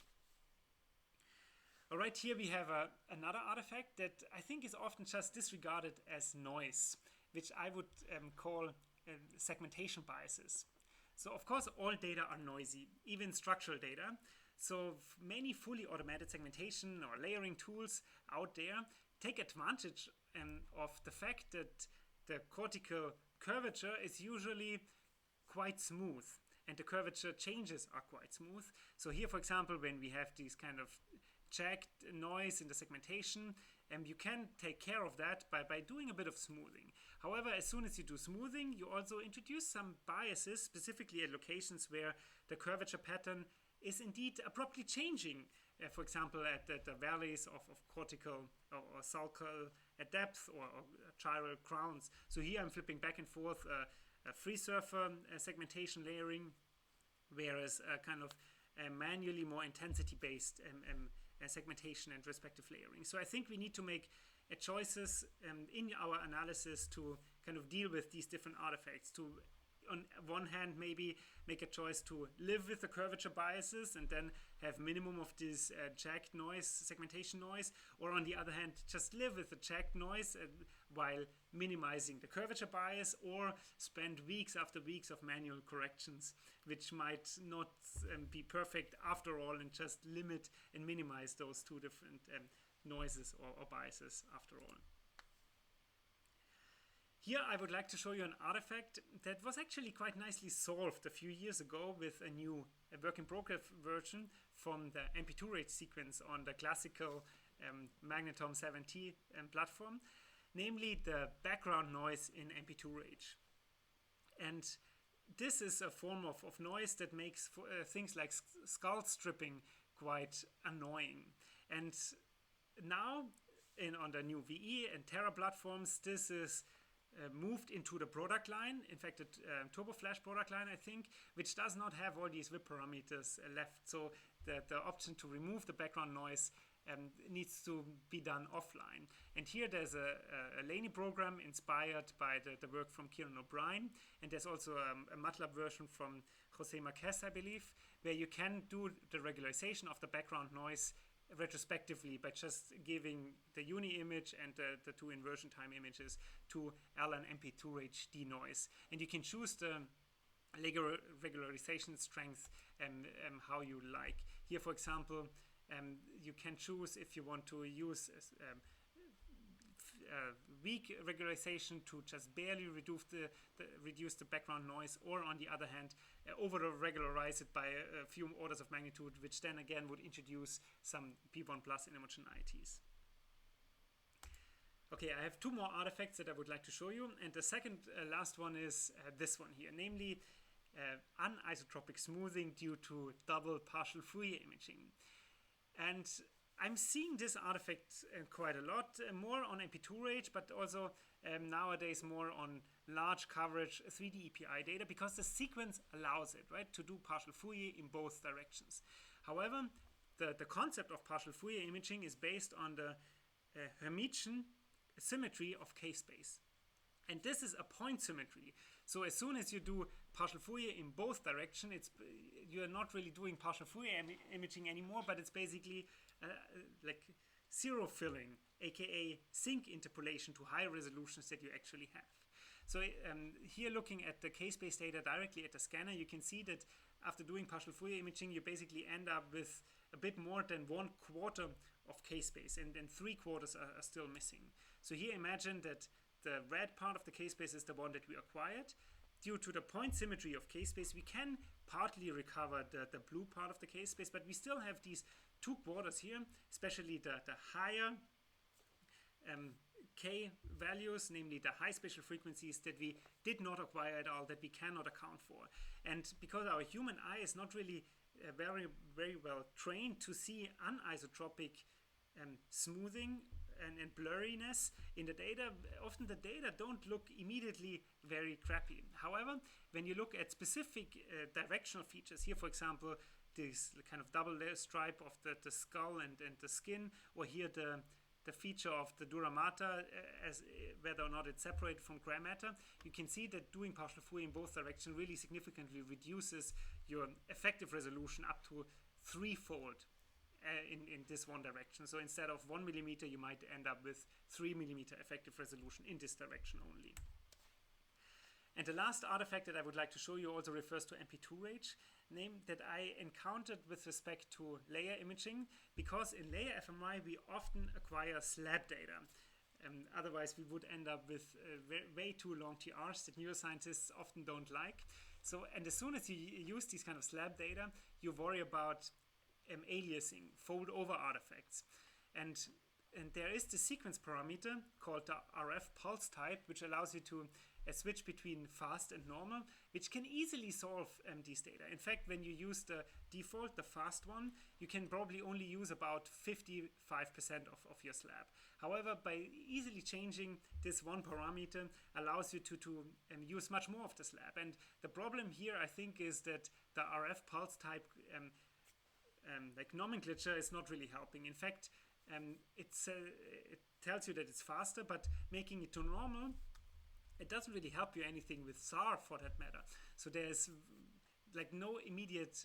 All right, here we have another artifact that I think is often just disregarded as noise, which I would call segmentation biases. So of course all data are noisy, even structural data. So many fully automated segmentation or layering tools out there take advantage of the fact that the cortical curvature is usually quite smooth and the curvature changes are quite smooth. So here, for example, when we have these kind of checked noise in the segmentation, you can take care of that by doing a bit of smoothing. However, as soon as you do smoothing, you also introduce some biases, specifically at locations where the curvature pattern is indeed abruptly changing. For example, at the valleys of cortical or sulcal at depth or chiral crowns. So here I'm flipping back and forth a free surfer segmentation layering, whereas kind of manually more intensity-based segmentation and respective layering. So I think we need to make choices in our analysis to kind of deal with these different artifacts. To, on one hand, maybe make a choice to live with the curvature biases and then have minimum of this checked noise, segmentation noise, or on the other hand, just live with the checked noise while minimizing the curvature bias, or spend weeks after weeks of manual corrections, which might not be perfect after all, and just limit and minimize those two different noises or biases after all. Here I would like to show you an artifact that was actually quite nicely solved a few years ago with a new work in progress version from the MP2 rate sequence on the classical Magnetom 7T platform, namely the background noise in MP2 rate. And this is a form of noise that makes things like skull stripping quite annoying. And now on the new VE and Terra platforms, this is moved into the product line, in fact, the Turbo Flash product line, I think, which does not have all these VIP parameters left. So the option to remove the background noise needs to be done offline. And here there's a Laney program inspired by the work from Kieran O'Brien. And there's also a MATLAB version from Jose Marquez, I believe, where you can do the regularization of the background noise retrospectively by just giving the uni image and the two inversion time images to LN MP2 HD noise. And you can choose the regularization strength how you like. Here, for example, you can choose if you want to use weak regularization to just barely reduce the background noise, or on the other hand, over regularize it by a few orders of magnitude, which then again would introduce some P1 plus inhomogenities. Okay, I have two more artifacts that I would like to show you, and the second last one is this one here, namely un-isotropic smoothing due to double partial Fourier imaging. And I'm seeing this artifact quite a lot, more on MP2 rate, but also nowadays more on large coverage 3D EPI data, because the sequence allows it, right, to do partial Fourier in both directions. However, the concept of partial Fourier imaging is based on the Hermitian symmetry of K-space. And this is a point symmetry. So as soon as you do partial Fourier in both directions, you're not really doing partial Fourier imaging anymore, but it's basically like zero filling, aka sync interpolation to higher resolutions that you actually have. So here, looking at the K-space data directly at the scanner, you can see that after doing partial Fourier imaging, you basically end up with a bit more than 1/4 of K-space, and then 3/4 are still missing. So here, imagine that the red part of the K-space is the one that we acquired. Due to the point symmetry of K-space, we can partly recover the blue part of the K-space, but we still have these 2/4 here, especially the higher K values, namely the high spatial frequencies that we did not acquire at all, that we cannot account for. And because our human eye is not really very, very well trained to see anisotropic smoothing and blurriness in the data, often the data don't look immediately very crappy. However, when you look at specific directional features, here, for example, this kind of double layer stripe of the skull and the skin, or here the feature of the dura mater, as whether or not it's separated from gray matter, you can see that doing partial Fourier in both directions really significantly reduces your effective resolution up to 3-fold in this one direction. So instead of 1 millimeter, you might end up with 3 millimeter effective resolution in this direction only. And the last artifact that I would like to show you also refers to MP2 range, name that I encountered with respect to layer imaging, because in layer fMRI we often acquire slab data. Otherwise we would end up with way too long TRs that neuroscientists often don't like. So, and as soon as you use these kind of slab data, you worry about aliasing, fold over artifacts. And there is the sequence parameter called the RF pulse type, which allows you to switch between fast and normal, which can easily solve these data. In fact, when you use the default, the fast one, you can probably only use about 55% of your slab. However, by easily changing this one parameter allows you to use much more of the slab. And the problem here, I think, is that the RF pulse type like nomenclature is not really helping. In fact, it tells you that it's faster, but making it to normal, it doesn't really help you anything with SAR for that matter. So there's like no immediate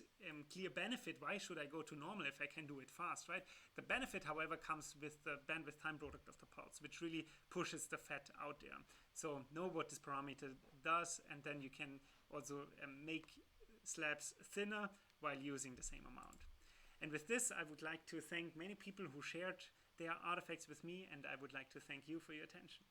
clear benefit. Why should I go to normal if I can do it fast, right? The benefit, however, comes with the bandwidth time product of the pulse, which really pushes the fat out there. So know what this parameter does, and then you can also make slabs thinner while using the same amount. And with this, I would like to thank many people who shared their artifacts with me, and I would like to thank you for your attention.